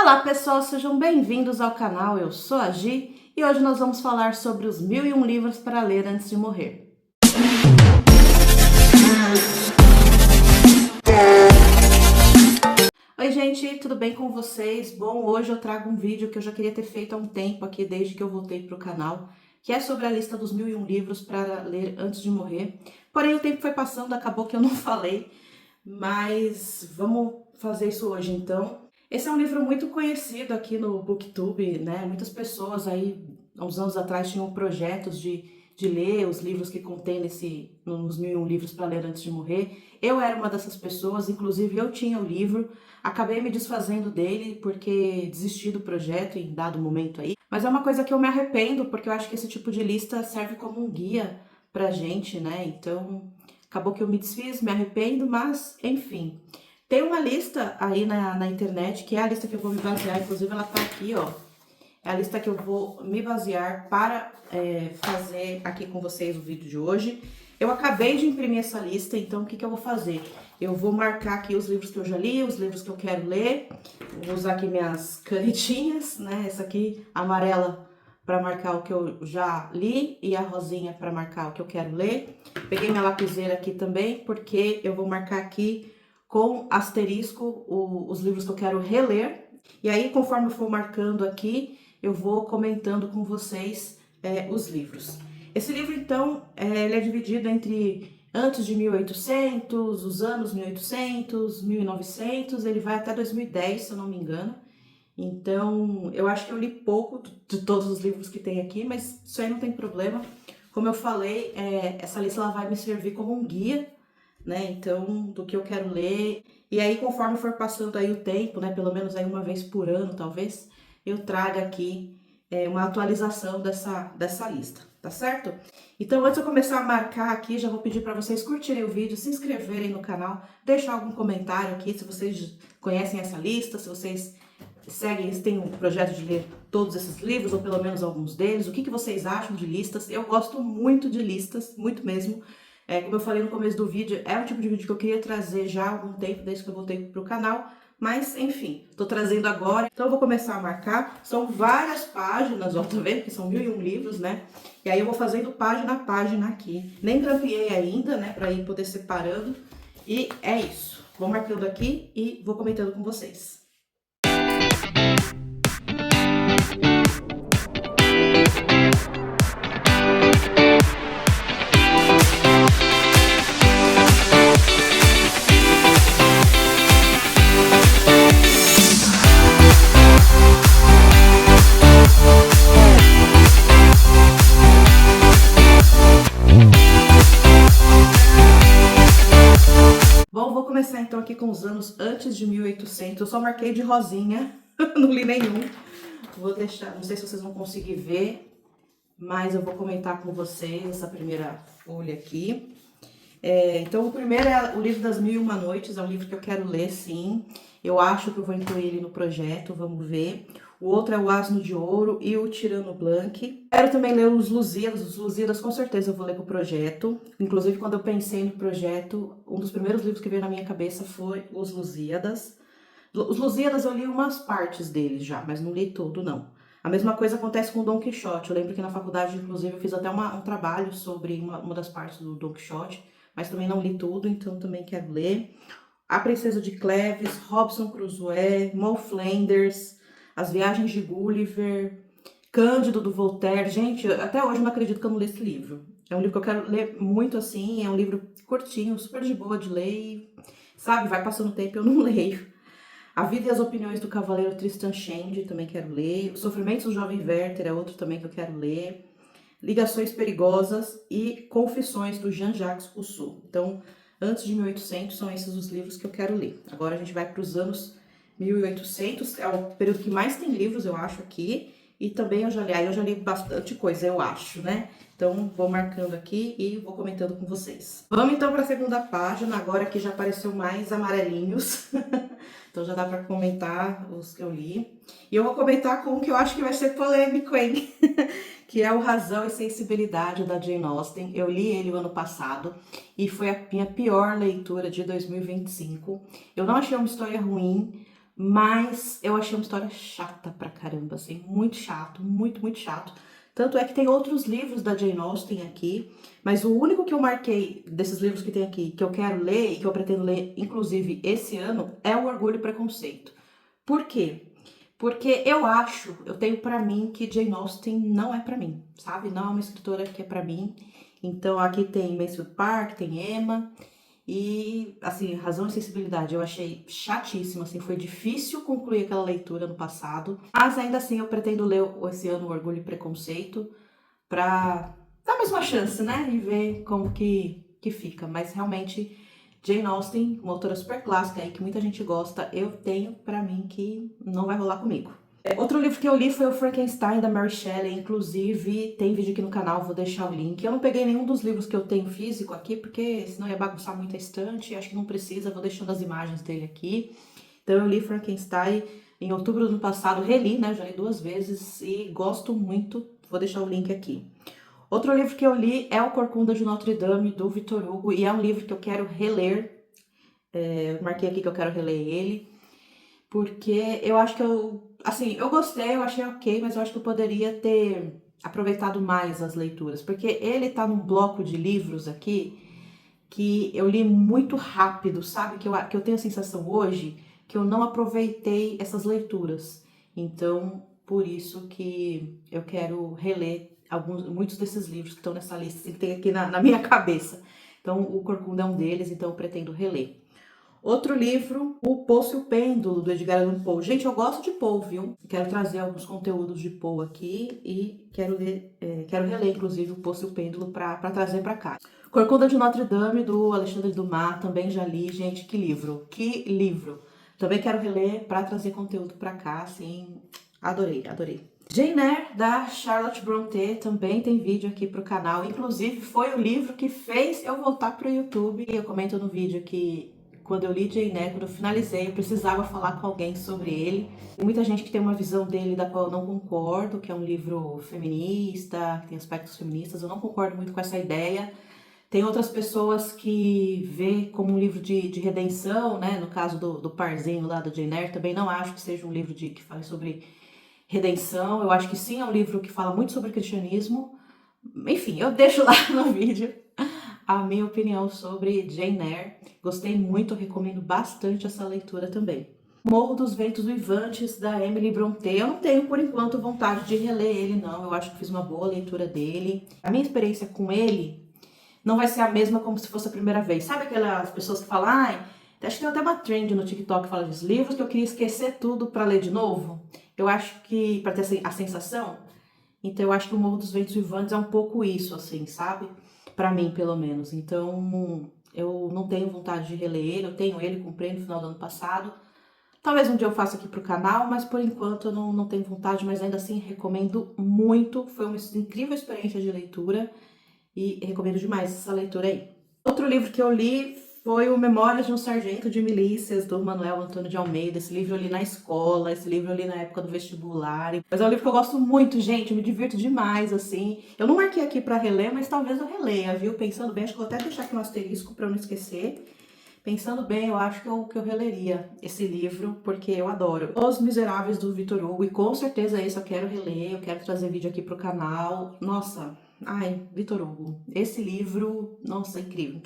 Olá pessoal, sejam bem-vindos ao canal, eu sou a Gi e hoje nós vamos falar sobre os 1001 livros para ler antes de morrer. Oi gente, tudo bem com vocês? Bom, hoje eu trago um vídeo que eu já queria ter feito há um tempo aqui, desde que eu voltei para o canal, que é sobre a lista dos 1001 livros para ler antes de morrer. Porém o tempo foi passando, acabou que eu não falei, mas vamos fazer isso hoje então. Esse é um livro muito conhecido aqui no BookTube, né? Muitas pessoas aí, há uns anos atrás, tinham projetos de ler os livros que contém nos 1001 livros para ler antes de morrer. Eu era uma dessas pessoas, inclusive eu tinha o livro, acabei me desfazendo dele porque desisti do projeto em dado momento aí. Mas é uma coisa que eu me arrependo, porque eu acho que esse tipo de lista serve como um guia pra gente, né? Então, acabou que eu me desfiz, me arrependo, mas enfim. Tem uma lista aí na internet, que é a lista que eu vou me basear, inclusive ela tá aqui, ó. É a lista que eu vou me basear para fazer aqui com vocês o vídeo de hoje. Eu acabei de imprimir essa lista, então o que eu vou fazer? Eu vou marcar aqui os livros que eu já li, os livros que eu quero ler. Vou usar aqui minhas canetinhas, né? Essa aqui, amarela, para marcar o que eu já li e a rosinha para marcar o que eu quero ler. Peguei minha lapiseira aqui também, porque eu vou marcar aqui com asterisco os livros que eu quero reler. E aí, conforme eu for marcando aqui, eu vou comentando com vocês os livros. Esse livro, então, ele é dividido entre antes de 1800, os anos 1800, 1900, ele vai até 2010, se eu não me engano. Então, eu acho que eu li pouco de todos os livros que tem aqui, mas isso aí não tem problema. Como eu falei, essa lista ela vai me servir como um guia, né? Então, do que eu quero ler. E aí, conforme for passando aí o tempo, né? Pelo menos aí uma vez por ano, talvez, eu traga aqui uma atualização dessa lista, tá certo? Então, antes de eu começar a marcar aqui, já vou pedir para vocês curtirem o vídeo, se inscreverem no canal, deixar algum comentário aqui, se vocês conhecem essa lista, se vocês seguem, se tem um projeto de ler todos esses livros, ou pelo menos alguns deles, o que vocês acham de listas. Eu gosto muito de listas, muito mesmo. Como eu falei no começo do vídeo, é o tipo de vídeo que eu queria trazer já há algum tempo, desde que eu voltei pro canal, mas enfim, tô trazendo agora. Então eu vou começar a marcar, são várias páginas, ó, tá vendo que são 1001 livros, né? E aí eu vou fazendo página a página aqui. Nem grampeei ainda, né, pra ir poder separando. E é isso. Vou marcando aqui e vou comentando com vocês. Bom, vou começar então aqui com os anos antes de 1800. Eu só marquei de rosinha, não li nenhum. Vou deixar, não sei se vocês vão conseguir ver, mas eu vou comentar com vocês essa primeira folha aqui. Então, o primeiro é o livro das 1001 Noites, é um livro que eu quero ler, sim. Eu acho que eu vou incluir ele no projeto, vamos ver. O outro é o Asno de Ouro e o Tirano Blanc. Quero também ler os Lusíadas com certeza eu vou ler pro projeto. Inclusive, quando eu pensei no projeto, um dos primeiros livros que veio na minha cabeça foi os Lusíadas. Os Lusíadas eu li umas partes deles já, mas não li tudo, não. A mesma coisa acontece com o Dom Quixote. Eu lembro que na faculdade, inclusive, eu fiz até um trabalho sobre uma das partes do Dom Quixote, mas também não li tudo, então também quero ler. A Princesa de Cleves, Robinson Crusoe, Moll Flanders, As Viagens de Gulliver, Cândido do Voltaire. Gente, até hoje eu não acredito que eu não li esse livro. É um livro que eu quero ler muito assim, é um livro curtinho, super de boa de ler e, sabe, vai passando o tempo e eu não leio. A Vida e as Opiniões do Cavaleiro Tristan Shandy, também quero ler. Os Sofrimentos do Jovem Werther é outro também que eu quero ler. Ligações Perigosas e Confissões do Jean-Jacques Rousseau. Então, antes de 1800 são esses os livros que eu quero ler. Agora a gente vai para os anos 1800, é o período que mais tem livros, eu acho, aqui. E também eu já li bastante coisa, eu acho, né? Então, vou marcando aqui e vou comentando com vocês. Vamos então para a segunda página, agora que já apareceu mais amarelinhos. Então já dá para comentar os que eu li. E eu vou comentar com um que eu acho que vai ser polêmico, hein? Que é o Razão e Sensibilidade, da Jane Austen. Eu li ele o ano passado e foi a minha pior leitura de 2025. Eu não achei uma história ruim, mas eu achei uma história chata pra caramba, assim, muito chato, muito chato. Tanto é que tem outros livros da Jane Austen aqui, mas o único que eu marquei desses livros que tem aqui, que eu quero ler e que eu pretendo ler, inclusive esse ano, é o Orgulho e Preconceito. Por quê? Porque eu tenho pra mim que Jane Austen não é pra mim, sabe? Não é uma escritora que é pra mim. Então aqui tem Mansfield Park, tem Emma, e, assim, Razão e Sensibilidade, eu achei chatíssimo, assim, foi difícil concluir aquela leitura no passado, mas ainda assim eu pretendo ler esse ano o Orgulho e Preconceito pra dar mais uma chance, né, e ver como que fica, mas realmente Jane Austen, uma autora super clássica aí que muita gente gosta, eu tenho pra mim que não vai rolar comigo. Outro livro que eu li foi o Frankenstein, da Mary Shelley, inclusive tem vídeo aqui no canal, vou deixar o link. Eu não peguei nenhum dos livros que eu tenho físico aqui, porque senão ia bagunçar muito a estante, acho que não precisa, vou deixando as imagens dele aqui. Então eu li Frankenstein em outubro do ano passado, reli, né, já li 2 vezes e gosto muito, vou deixar o link aqui. Outro livro que eu li é O Corcunda de Notre Dame, do Victor Hugo, e é um livro que eu quero reler, eu marquei aqui que eu quero reler ele, porque eu acho que assim, eu gostei, eu achei ok, mas eu acho que eu poderia ter aproveitado mais as leituras, porque ele tá num bloco de livros aqui que eu li muito rápido, sabe? Que eu tenho a sensação hoje que eu não aproveitei essas leituras. Então, por isso que eu quero reler muitos desses livros que estão nessa lista, assim, que tem aqui na minha cabeça. Então, o Corcunda é um deles, então eu pretendo reler. Outro livro, O Poço e o Pêndulo, do Edgar Allan Poe. Gente, eu gosto de Poe, viu? Quero trazer alguns conteúdos de Poe aqui e quero reler, inclusive, O Poço e o Pêndulo para trazer para cá. Corcunda de Notre Dame, do Alexandre Dumas, também já li. Gente, que livro, que livro. Também quero reler para trazer conteúdo para cá, assim, adorei. Jane Eyre, da Charlotte Brontë, também tem vídeo aqui pro canal. Inclusive, foi o livro que fez eu voltar pro YouTube. Eu comento no vídeo que quando eu li Jane Eyre, quando eu finalizei, eu precisava falar com alguém sobre ele. Tem muita gente que tem uma visão dele da qual eu não concordo, que é um livro feminista, que tem aspectos feministas. Eu não concordo muito com essa ideia. Tem outras pessoas que vê como um livro de redenção, né? No caso do parzinho lá da Jane Eyre, também não acho que seja um livro que fale sobre redenção. Eu acho que sim, é um livro que fala muito sobre cristianismo. Enfim, eu deixo lá no vídeo a minha opinião sobre Jane Eyre. Gostei muito, recomendo bastante essa leitura também. Morro dos Ventos Vivantes, da Emily Brontë. Eu não tenho, por enquanto, vontade de reler ele, não. Eu acho que fiz uma boa leitura dele. A minha experiência com ele não vai ser a mesma como se fosse a primeira vez. Sabe aquelas pessoas que falam, ai, acho que tem até uma trend no TikTok que fala dos livros que eu queria esquecer tudo para ler de novo? Eu acho que, para ter a sensação, então eu acho que o Morro dos Ventos Vivantes é um pouco isso, assim, sabe? Pra mim, pelo menos. Então, eu não tenho vontade de reler ele, eu tenho ele, comprei no final do ano passado. Talvez um dia eu faça aqui pro canal, mas por enquanto eu não tenho vontade, mas ainda assim recomendo muito. Foi uma incrível experiência de leitura e recomendo demais essa leitura aí. Outro livro que eu li foi o Memórias de um Sargento de Milícias, do Manuel Antônio de Almeida. Esse livro eu li na escola, esse livro eu li na época do vestibular. Mas é um livro que eu gosto muito, gente, eu me divirto demais, assim. Eu não marquei aqui pra reler, mas talvez eu releia, viu? Pensando bem, acho que eu vou até deixar aqui um asterisco pra eu não esquecer. Pensando bem, eu acho que eu releria esse livro, porque eu adoro. Os Miseráveis, do Victor Hugo, e com certeza esse eu quero reler, eu quero trazer vídeo aqui pro canal. Nossa, ai, Victor Hugo, esse livro, nossa, incrível,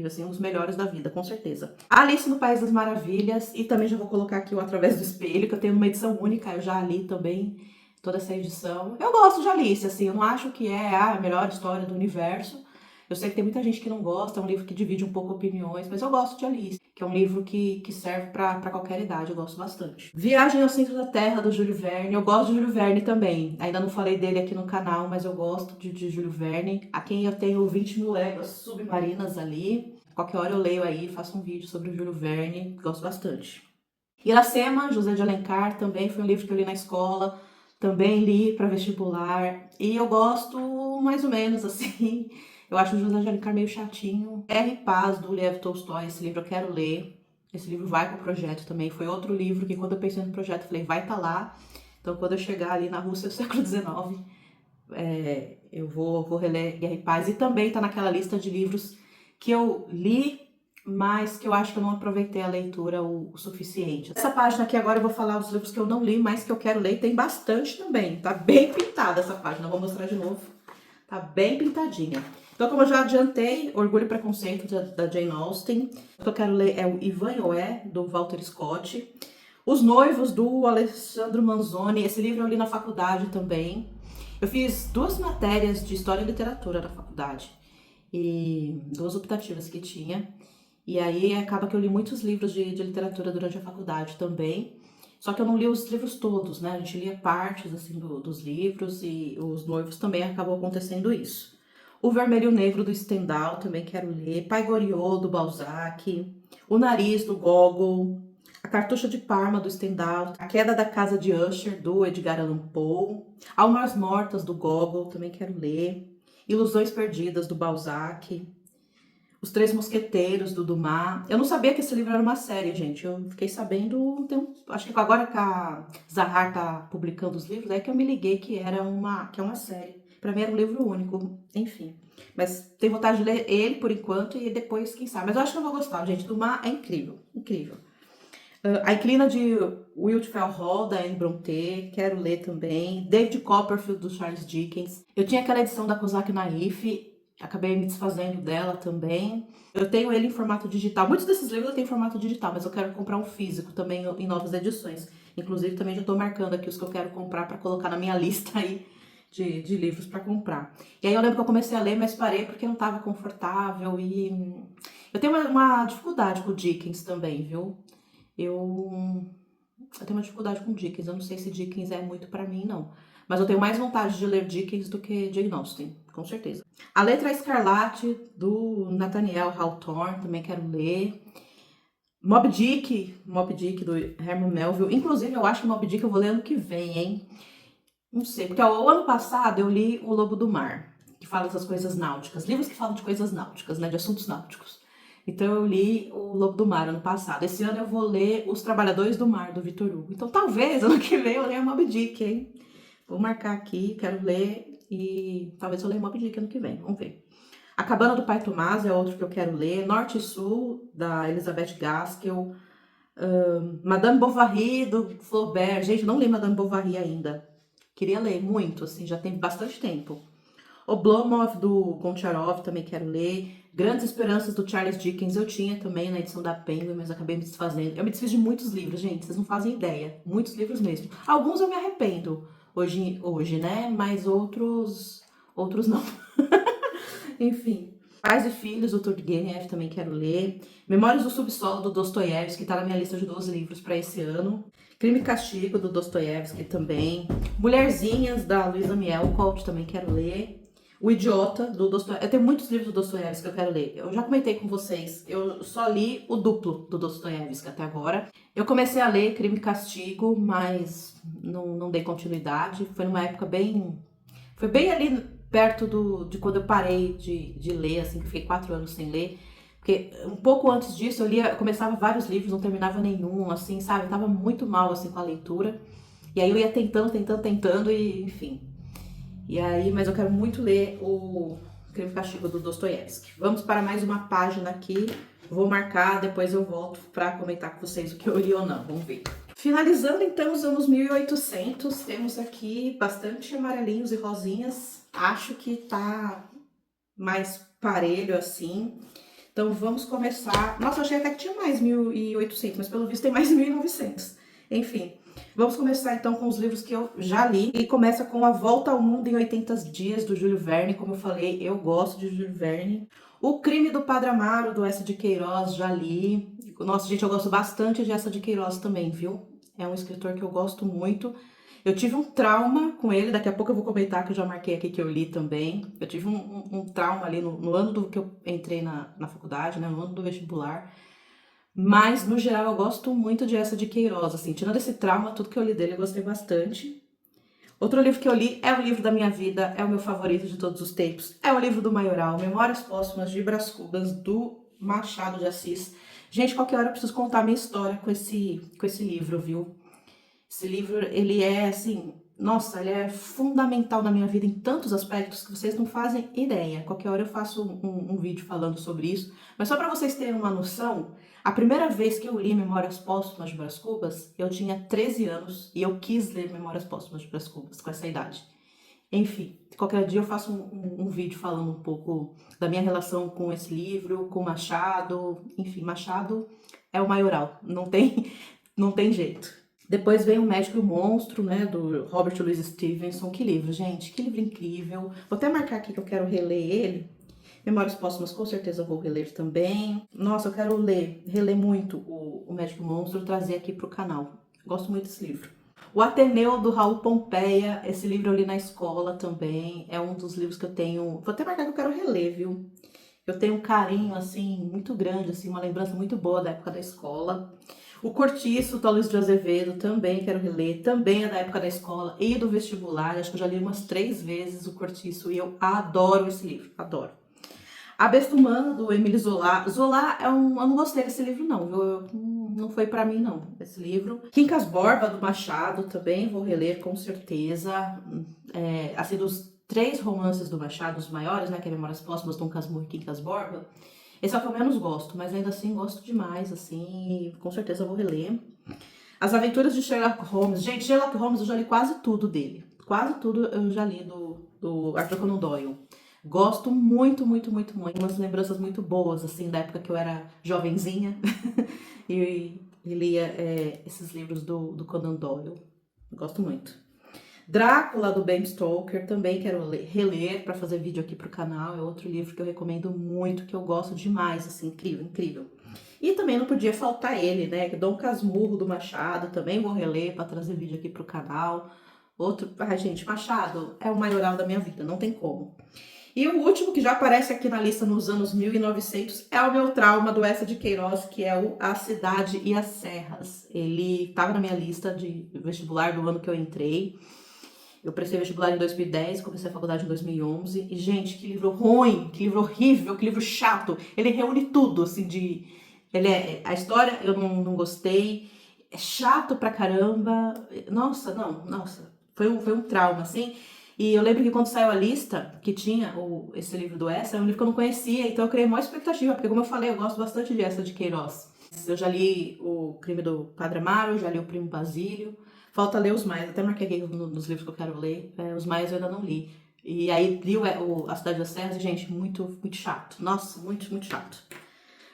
assim, um dos melhores da vida, com certeza. Alice no País das Maravilhas, e também já vou colocar aqui o Através do Espelho, que eu tenho uma edição única, eu já li também toda essa edição. Eu gosto de Alice, assim, eu não acho que é a melhor história do universo. Eu sei que tem muita gente que não gosta, é um livro que divide um pouco opiniões, mas eu gosto de Alice, que é um livro que serve pra qualquer idade, eu gosto bastante. Viagem ao Centro da Terra, do Júlio Verne, eu gosto de Júlio Verne também. Ainda não falei dele aqui no canal, mas eu gosto de Júlio Verne. A quem eu tenho 20 mil léguas submarinas ali. Qualquer hora eu leio aí, faço um vídeo sobre o Júlio Verne, gosto bastante. Iracema, José de Alencar, também foi um livro que eu li na escola, também li para vestibular, e eu gosto mais ou menos assim. Eu acho o José de Alencar meio chatinho. R. Paz, do Lev Tolstói, esse livro eu quero ler. Esse livro vai pro projeto também. Foi outro livro que quando eu pensei no projeto, eu falei, vai estar lá. Então quando eu chegar ali na Rússia do século XIX, eu vou reler R. Paz. E também tá naquela lista de livros que eu li, mas que eu acho que eu não aproveitei a leitura o suficiente. Essa página aqui agora eu vou falar os livros que eu não li, mas que eu quero ler, tem bastante também. Tá bem pintada essa página, eu vou mostrar de novo. Tá bem pintadinha. Então, como eu já adiantei, Orgulho e Preconceito da Jane Austen. O que eu quero ler é o Ivan e Oé, do Walter Scott. Os Noivos, do Alessandro Manzoni. Esse livro eu li na faculdade também. Eu fiz 2 matérias de História e Literatura na faculdade. E 2 optativas que tinha. E aí acaba que eu li muitos livros de literatura durante a faculdade também. Só que eu não li os livros todos, né? A gente lia partes assim dos livros e Os Noivos também acabou acontecendo isso. O Vermelho e o Negro do Stendhal também quero ler. Pai Goriot do Balzac. O Nariz do Gogol. A Cartucha de Parma do Stendhal. A Queda da Casa de Usher do Edgar Allan Poe. Almas Mortas do Gogol também quero ler. Ilusões Perdidas do Balzac. Os Três Mosqueteiros, do Dumas. Eu não sabia que esse livro era uma série, gente. Eu fiquei sabendo, acho que agora que a Zahar tá publicando os livros, é que eu me liguei que é uma série. Pra mim era um livro único, enfim. Mas tenho vontade de ler ele por enquanto e depois, quem sabe. Mas eu acho que eu vou gostar, gente. Dumas é incrível, incrível. A Inclina de Wiltfell Hall, da Anne Brontë, quero ler também. David Copperfield, do Charles Dickens. Eu tinha aquela edição da Kozak Naif, acabei me desfazendo dela também. Eu tenho ele em formato digital. Muitos desses livros eu tenho em formato digital, mas eu quero comprar um físico também em novas edições. Inclusive, também já estou marcando aqui os que eu quero comprar para colocar na minha lista aí de livros para comprar. E aí eu lembro que eu comecei a ler, mas parei porque não estava confortável e... Eu tenho uma dificuldade com o Dickens também, viu? Eu tenho uma dificuldade com Dickens. Eu não sei se Dickens é muito pra mim, não. Mas eu tenho mais vontade de ler Dickens do que Jane Austen, com certeza. A Letra Escarlate, do Nathaniel Hawthorne, também quero ler. Moby Dick, do Herman Melville. Inclusive, eu acho que Moby Dick eu vou ler ano que vem, hein? Não sei, porque o ano passado eu li O Lobo do Mar, que fala dessas coisas náuticas. Livros que falam de coisas náuticas, né? De assuntos náuticos. Então eu li O Lobo do Mar ano passado. Esse ano eu vou ler Os Trabalhadores do Mar, do Victor Hugo. Então talvez ano que vem eu leia Moby Dick, hein? Vou marcar aqui, quero ler e talvez eu leia Moby Dick ano que vem, vamos ver. A Cabana do Pai Tomás é outro que eu quero ler. Norte e Sul, da Elizabeth Gaskell. Madame Bovary, do Flaubert. Gente, não li Madame Bovary ainda. Queria ler muito, assim, já tem bastante tempo. Oblomov, do Goncharov, também quero ler. Grandes Esperanças, do Charles Dickens, eu tinha também na edição da Penguin, mas acabei me desfazendo. Eu me desfiz de muitos livros, gente, vocês não fazem ideia. Muitos livros mesmo. Alguns eu me arrependo hoje, né? Mas outros não. Enfim. Pais e Filhos, do Turgenev, também quero ler. Memórias do Subsolo, do Dostoiévski, tá na minha lista de 12 livros para esse ano. Crime e Castigo, do Dostoiévski também. Mulherzinhas, da Luísa Mielkoff, também quero ler. O Idiota, do Dostoiévski. Eu tenho muitos livros do Dostoiévski que eu quero ler. Eu já comentei com vocês, eu só li o duplo do Dostoiévski até agora. Eu comecei a ler Crime e Castigo, mas não dei continuidade. Foi numa época bem... Foi bem ali perto de quando eu parei de ler, assim, que fiquei 4 anos sem ler. Porque um pouco antes disso eu começava vários livros, não terminava nenhum, assim, sabe? Eu tava muito mal, assim, com a leitura. E aí eu ia tentando e, enfim. E aí, mas eu quero muito ler o Crime e Castigo do Dostoiévski. Vamos para mais uma página aqui. Vou marcar, depois eu volto para comentar com vocês o que eu li ou não. Vamos ver. Finalizando então os anos 1800, temos aqui bastante amarelinhos e rosinhas. Acho que tá mais parelho assim. Então vamos começar... Nossa, eu achei até que tinha mais 1800, mas pelo visto tem mais 1900. Enfim, vamos começar então com os livros que eu já li. E começa com A Volta ao Mundo em 80 Dias, do Júlio Verne. Como eu falei, eu gosto de Júlio Verne. O Crime do Padre Amaro, do Eça de Queiroz, já li. Nossa, gente, eu gosto bastante de Eça de Queiroz também, viu? É um escritor que eu gosto muito. Eu tive um trauma com ele, daqui a pouco eu vou comentar que eu já marquei aqui que eu li também. Eu tive um trauma ali no ano que eu entrei na faculdade, né, no ano do vestibular. Mas, no geral, eu gosto muito de Eça de Queiroz, assim, tirando esse trauma, tudo que eu li dele eu gostei bastante. Outro livro que eu li é o livro da minha vida, é o meu favorito de todos os tempos. É o livro do Maioral, Memórias Póstumas de Brás Cubas, do Machado de Assis. Gente, qualquer hora eu preciso contar a minha história com esse livro, viu? Esse livro, ele é, assim, nossa, ele é fundamental na minha vida em tantos aspectos que vocês não fazem ideia. Qualquer hora eu faço um vídeo falando sobre isso. Mas só para vocês terem uma noção, a primeira vez que eu li Memórias Póstumas de Brás Cubas, eu tinha 13 anos e eu quis ler Memórias Póstumas de Brás Cubas com essa idade. Enfim, qualquer dia eu faço um vídeo falando um pouco da minha relação com esse livro, com Machado. Enfim, Machado é o maioral, não tem jeito. Depois vem O Médico e o Monstro, né, do Robert Louis Stevenson. Que livro, gente, que livro incrível. Vou até marcar aqui que eu quero reler ele. Memórias Póstumas, com certeza eu vou reler também. Nossa, eu quero reler muito o Médico e o Monstro e trazer aqui pro canal. Gosto muito desse livro. O Ateneu, do Raul Pompeia, esse livro eu li na escola também. É um dos livros que eu tenho... Vou até marcar que eu quero reler, viu? Eu tenho um carinho, assim, muito grande, assim, uma lembrança muito boa da época da escola. O Cortiço, do Luiz de Azevedo, também quero reler. Também é da época da escola e do vestibular. Acho que eu já li umas 3 vezes o Cortiço e eu adoro esse livro, adoro. A Besta Humana, do Emile Zola. Zola eu não gostei desse livro não, viu? Não foi pra mim não, esse livro. Quincas Borba, do Machado, também vou reler com certeza. Assim, dos 3 romances do Machado, os maiores, né, que é Memórias Póstumas, Dom Casmurro e Quincas Borba, esse é o que eu menos gosto, mas ainda assim gosto demais, assim, com certeza vou reler. As Aventuras de Sherlock Holmes. Gente, Sherlock Holmes eu já li quase tudo dele. Quase tudo eu já li do Arthur Conan Doyle. Gosto muito, muito, muito, muito. Umas lembranças muito boas, assim, da época que eu era jovenzinha e lia esses livros do Conan Doyle. Gosto muito. Drácula, do Bram Stoker, também quero reler para fazer vídeo aqui pro canal. É outro livro que eu recomendo muito, que eu gosto demais, assim, incrível, incrível. E também não podia faltar ele, né? Dom Casmurro, do Machado, também vou reler para trazer vídeo aqui pro canal. Outro, gente, Machado é o maioral da minha vida, não tem como. E o último, que já aparece aqui na lista nos anos 1900, é o meu trauma do Eça de Queiroz, que é o A Cidade e as Serras. Ele estava na minha lista de vestibular do ano que eu entrei. Eu prestei vestibular em 2010, comecei a faculdade em 2011. E, gente, que livro ruim, que livro horrível, que livro chato. Ele reúne tudo, assim, a história eu não gostei. É chato pra caramba. Nossa, nossa. Foi um trauma, assim. E eu lembro que quando saiu a lista, que tinha esse livro do Eça, é um livro que eu não conhecia, então eu criei maior expectativa, porque como eu falei, eu gosto bastante de Eça de Queiroz. Eu já li O Crime do Padre Amaro, já li O Primo Basílio. Falta ler os mais, até marquei aqui nos livros que eu quero ler, os mais eu ainda não li. E aí li A Cidade das Serras e, gente, muito, muito chato. Nossa, muito, muito chato.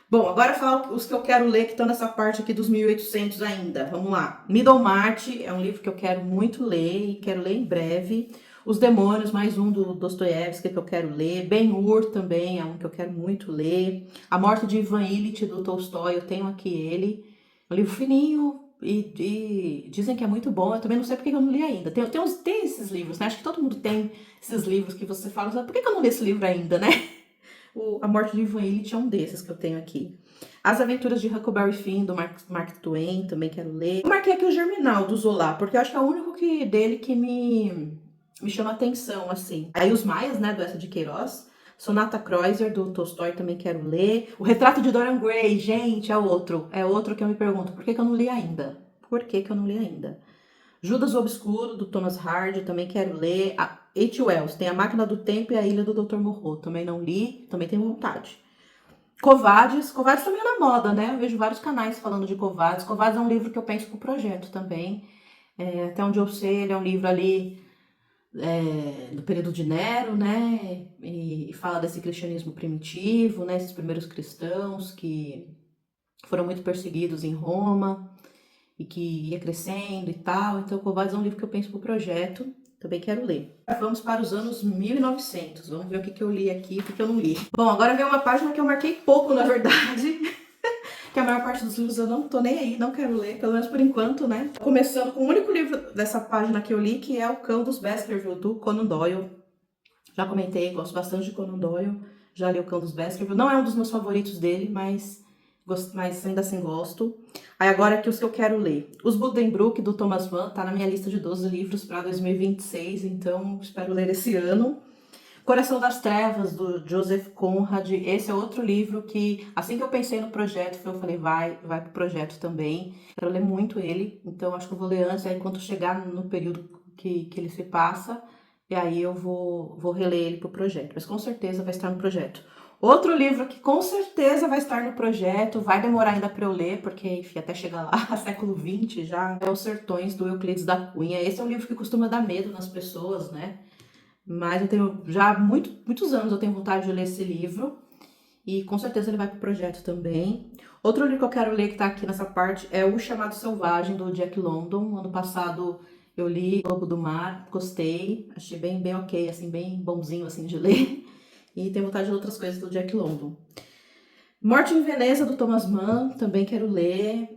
Bom, agora falo os que eu quero ler, que estão nessa parte aqui dos 1800 ainda. Vamos lá. Middlemarch é um livro que eu quero muito ler e quero ler em breve. Os Demônios, mais um do Dostoiévski que eu quero ler. Ben-Hur também é um que eu quero muito ler. A Morte de Ivan Ilitch, do Tolstói, eu tenho aqui ele. Um livro fininho e dizem que é muito bom. Eu também não sei porque eu não li ainda. Tem esses livros, né? Acho que todo mundo tem esses livros que você fala, por que eu não li esse livro ainda, né? A Morte de Ivan Ilitch é um desses que eu tenho aqui. As Aventuras de Huckleberry Finn, do Mark Twain, também quero ler. Eu marquei aqui o Germinal, do Zola, porque eu acho que é o único dele que me chama atenção, assim. Aí os Maias, né, do Eça de Queiroz. Sonata Kreuzer, do Tolstói, também quero ler. O Retrato de Dorian Gray, gente, é outro. É outro que eu me pergunto, por que eu não li ainda? Por que eu não li ainda? Judas o Obscuro, do Thomas Hardy, também quero ler. H. Wells, tem A Máquina do Tempo e A Ilha do Dr. Moreau, também não li, também tenho vontade. Covardes também é na moda, né? Eu vejo vários canais falando de Covardes. Covardes é um livro que eu penso pro projeto também. Até onde eu sei, ele é um livro ali do período de Nero, né? E fala desse cristianismo primitivo, né? Esses primeiros cristãos que foram muito perseguidos em Roma e que ia crescendo e tal. Então, Covardes é um livro que eu penso pro projeto. Também quero ler. Vamos para os anos 1900. Vamos ver o que eu li aqui e o que eu não li. Bom, agora vem uma página que eu marquei pouco, na verdade. Que a maior parte dos livros eu não tô nem aí, não quero ler, pelo menos por enquanto, né? Começando com o único livro dessa página que eu li, que é O Cão dos Baskerville, do Conan Doyle. Já comentei, gosto bastante de Conan Doyle. Já li O Cão dos Baskerville. Não é um dos meus favoritos dele, mas ainda assim gosto. Aí agora aqui os que eu quero ler. Os Buddenbrook, do Thomas Mann, tá na minha lista de 12 livros para 2026, então espero ler esse ano. Coração das Trevas, do Joseph Conrad. Esse é outro livro que, assim que eu pensei no projeto, eu falei, vai pro projeto também. Quero ler muito ele, então acho que eu vou ler antes, aí quando chegar no período que ele se passa, e aí eu vou reler ele pro projeto, mas com certeza vai estar no projeto. Outro livro que com certeza vai estar no projeto, vai demorar ainda para eu ler, porque, enfim, até chegar lá, século XX já, é Os Sertões, do Euclides da Cunha. Esse é um livro que costuma dar medo nas pessoas, né? Mas eu tenho já há muitos anos eu tenho vontade de ler esse livro, e com certeza ele vai pro projeto também. Outro livro que eu quero ler que tá aqui nessa parte é O Chamado Selvagem, do Jack London. Ano passado eu li Lobo do Mar, gostei, achei bem ok, assim, bem bonzinho assim de ler. E tenho vontade de outras coisas do Jack London. Morte em Veneza, do Thomas Mann, também quero ler.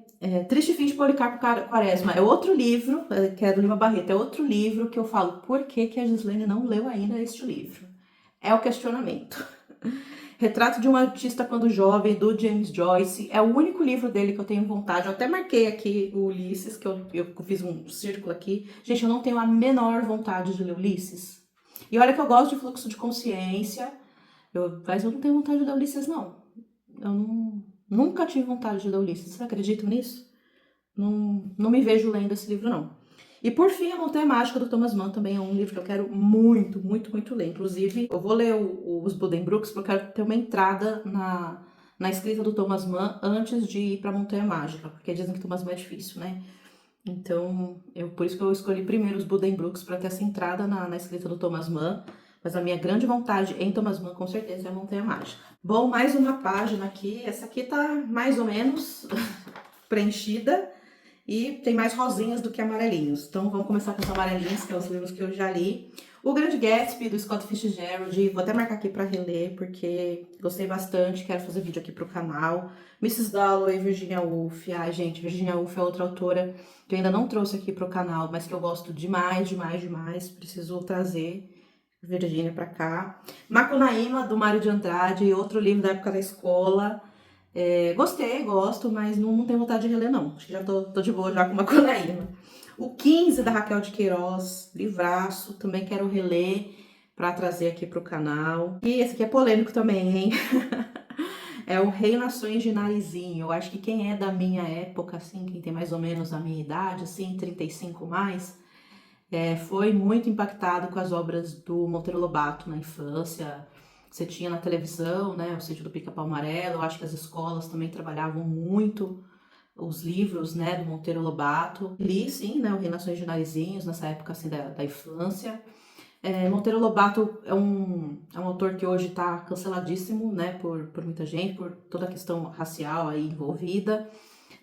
Triste Fim de Policarpo Quaresma, é outro livro, que é do Lima Barreto, é outro livro que eu falo, por que a Gislene não leu ainda este livro? É o questionamento. Retrato de um Artista Quando Jovem, do James Joyce, é o único livro dele que eu tenho vontade. Eu até marquei aqui o Ulisses, que eu fiz um círculo aqui. Gente, eu não tenho a menor vontade de ler Ulisses. E olha que eu gosto de fluxo de consciência, mas eu não tenho vontade de ler Ulisses, não. Nunca tive vontade de ler Ulisses. Vocês acreditam nisso? Não me vejo lendo esse livro, não. E por fim, A Montanha Mágica, do Thomas Mann, também é um livro que eu quero muito ler. Inclusive, eu vou ler os Buddenbrooks porque eu quero ter uma entrada na escrita do Thomas Mann antes de ir pra Montanha Mágica, porque dizem que Thomas Mann é difícil, né? Então, por isso que eu escolhi primeiro os Buddenbrooks para ter essa entrada na escrita do Thomas Mann. Mas a minha grande vontade em Thomas Mann, com certeza, é a Montanha Mágica. Bom, mais uma página aqui. Essa aqui tá mais ou menos preenchida. E tem mais rosinhas do que amarelinhos. Então vamos começar com os amarelinhos, que são os livros que eu já li. O Grande Gatsby, do Scott Fitzgerald. Vou até marcar aqui para reler, porque gostei bastante. Quero fazer vídeo aqui pro canal. Mrs. Dalloway, Virginia Woolf. Ai, gente, Virginia Woolf é outra autora que eu ainda não trouxe aqui pro canal, mas que eu gosto demais. Preciso trazer Virginia pra cá. Macunaíma, do Mário de Andrade. Outro livro da época da escola. Gosto, mas não tenho vontade de reler, não. Acho que já tô de boa já com Macunaíma. O 15, da Raquel de Queiroz, livraço, também quero reler para trazer aqui pro canal. E esse aqui é polêmico também, hein? É o Rei Nações de Narizinho. Eu acho que quem é da minha época, assim, quem tem mais ou menos a minha idade, assim, 35 mais, foi muito impactado com as obras do Monteiro Lobato na infância. Você tinha na televisão, né, o Sítio do Pica-Pau Amarelo. Eu acho que as escolas também trabalhavam muito os livros, né, do Monteiro Lobato. Li, sim, né, o Reinações de Narizinhos, nessa época, assim, da infância. Monteiro Lobato é um autor que hoje está canceladíssimo, né, por muita gente, por toda a questão racial aí envolvida.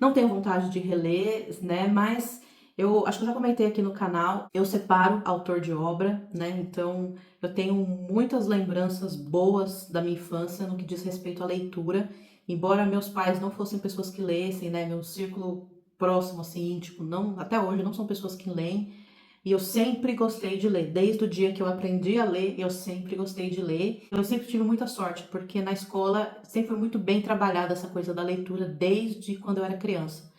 Não tenho vontade de reler, né, mas eu acho que eu já comentei aqui no canal, eu separo autor de obra, né, então eu tenho muitas lembranças boas da minha infância no que diz respeito à leitura, embora meus pais não fossem pessoas que lessem, né, meu círculo próximo, assim, íntimo, não, até hoje não são pessoas que leem, e eu sempre gostei de ler, desde o dia que eu aprendi a ler, eu sempre gostei de ler. Eu sempre tive muita sorte, porque na escola sempre foi muito bem trabalhada essa coisa da leitura desde quando eu era criança.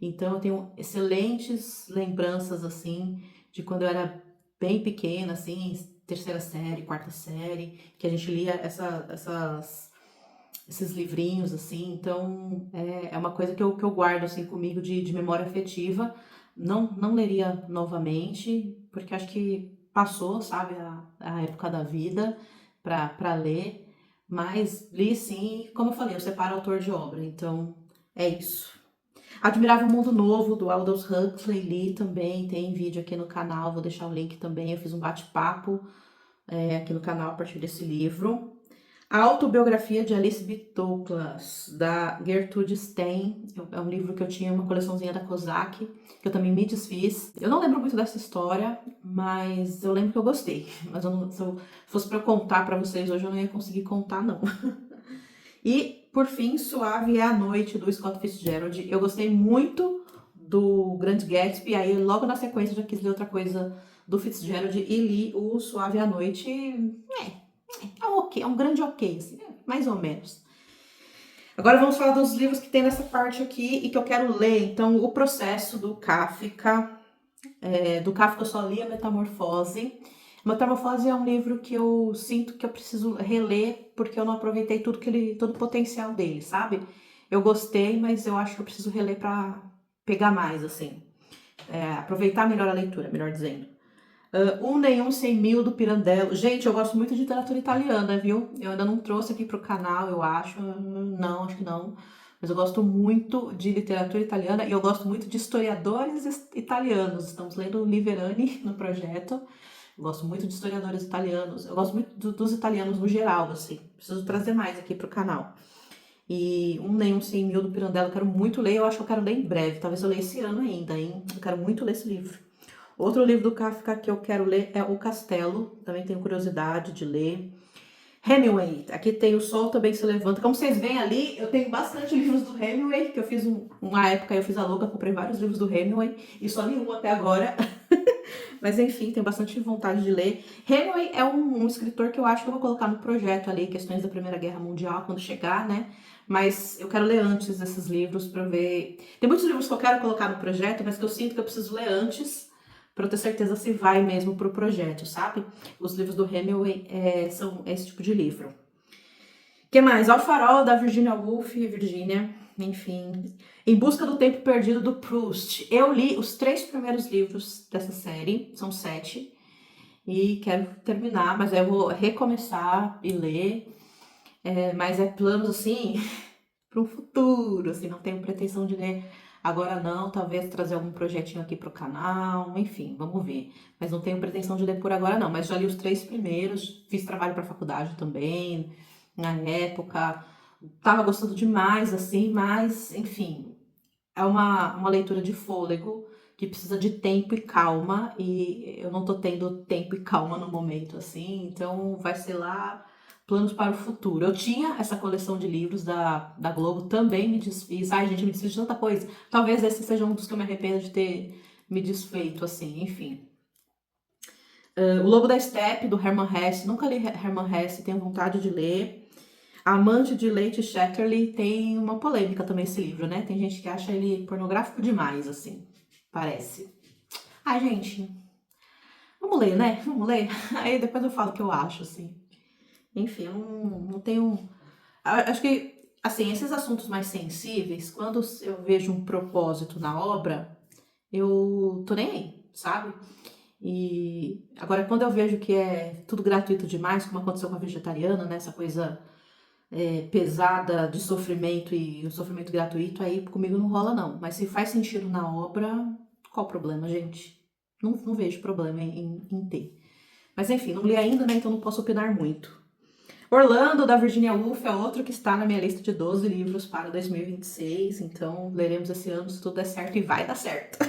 Então eu tenho excelentes lembranças, assim, de quando eu era bem pequena, assim, terceira série, quarta série, que a gente lia esses livrinhos, assim. Então é uma coisa que eu guardo, assim, comigo de memória afetiva. Não leria novamente, porque acho que passou, sabe, a época da vida para ler. Mas li sim, como eu falei, eu separo autor de obra, então é isso. Admirável Mundo Novo, do Aldous Huxley, li também, tem vídeo aqui no canal, vou deixar o link também, eu fiz um bate-papo aqui no canal a partir desse livro. A Autobiografia de Alice B. Toklas, da Gertrude Stein, é um livro que eu tinha, uma coleçãozinha da Kozak, que eu também me desfiz. Eu não lembro muito dessa história, mas eu lembro que eu gostei. Mas se eu fosse para contar para vocês hoje, eu não ia conseguir contar, não. E, por fim, Suave é a Noite, do Scott Fitzgerald. Eu gostei muito do Grande Gatsby, aí logo na sequência eu já quis ler outra coisa do Fitzgerald e li o Suave à Noite. É um grande ok, assim, mais ou menos. Agora vamos falar dos livros que tem nessa parte aqui e que eu quero ler. Então, O Processo, do Kafka. Do Kafka eu só li a Metamorfose. Metamorfose é um livro que eu sinto que eu preciso reler porque eu não aproveitei todo o potencial dele, sabe? Eu gostei, mas eu acho que eu preciso reler para pegar mais, assim. Aproveitar melhor a leitura, melhor dizendo. Um Nenhum 100.000 do Pirandello. Gente, eu gosto muito de literatura italiana, viu? Eu ainda não trouxe aqui pro canal, eu acho. Não, acho que não. Mas eu gosto muito de literatura italiana e eu gosto muito de historiadores italianos. Estamos lendo Liverani no projeto. Eu gosto muito de historiadores italianos. Eu gosto muito dos italianos no geral, assim. Preciso trazer mais aqui pro canal. E Um Nenhum 100.000 do Pirandello eu quero muito ler. Eu acho que eu quero ler em breve. Talvez eu leia esse ano ainda, hein? Eu quero muito ler esse livro. Outro livro do Kafka que eu quero ler é O Castelo, também tenho curiosidade de ler. Hemingway, aqui tem O Sol Também Se Levanta. Como vocês veem ali, eu tenho bastante livros do Hemingway, que eu fiz uma época, eu fiz a louca, comprei vários livros do Hemingway, e só li um até agora. Mas enfim, tenho bastante vontade de ler. Hemingway é um escritor que eu acho que eu vou colocar no projeto ali, questões da Primeira Guerra Mundial, quando chegar, né? Mas eu quero ler antes esses livros para ver... Tem muitos livros que eu quero colocar no projeto, mas que eu sinto que eu preciso ler antes para eu ter certeza se vai mesmo pro projeto, sabe? Os livros do Hemingway são esse tipo de livro. O que mais? Ao Farol, da Virginia Woolf, Virginia, enfim. Em Busca do Tempo Perdido, do Proust. Eu li os 3 primeiros livros dessa série, são 7, e quero terminar, mas aí eu vou recomeçar e ler. Mas é planos, assim, para o futuro, assim, não tenho pretensão de ler agora não, talvez trazer algum projetinho aqui pro canal, enfim, vamos ver. Mas não tenho pretensão de ler por agora não, mas já li os 3 primeiros, fiz trabalho para faculdade também, na época, tava gostando demais, assim, mas, enfim, é uma leitura de fôlego, que precisa de tempo e calma, e eu não tô tendo tempo e calma no momento, assim, então vai ser lá planos para o futuro. Eu tinha essa coleção de livros da Globo, também me desfiz. Ai, gente, me desfiz de tanta coisa. Talvez esse seja um dos que eu me arrependo de ter me desfeito, assim, enfim. O Lobo da Steppe, do Herman Hesse. Nunca li Herman Hesse, tenho vontade de ler. Amante de Lady Chatterley, tem uma polêmica também esse livro, né? Tem gente que acha ele pornográfico demais, assim, parece. Ai, gente, vamos ler, né? Vamos ler. Aí depois eu falo o que eu acho, assim. Enfim, eu não tenho... Acho que, assim, esses assuntos mais sensíveis, quando eu vejo um propósito na obra, eu tô nem aí, sabe? E agora, quando eu vejo que é tudo gratuito demais, como aconteceu com a vegetariana, né? Essa coisa pesada de sofrimento e o sofrimento gratuito, aí comigo não rola não. Mas se faz sentido na obra, qual o problema, gente? Não vejo problema em ter. Mas enfim, não li ainda, né? Então não posso opinar muito. Orlando, da Virginia Woolf, é outro que está na minha lista de 12 livros para 2026. Então leremos esse ano se tudo der certo, e vai dar certo.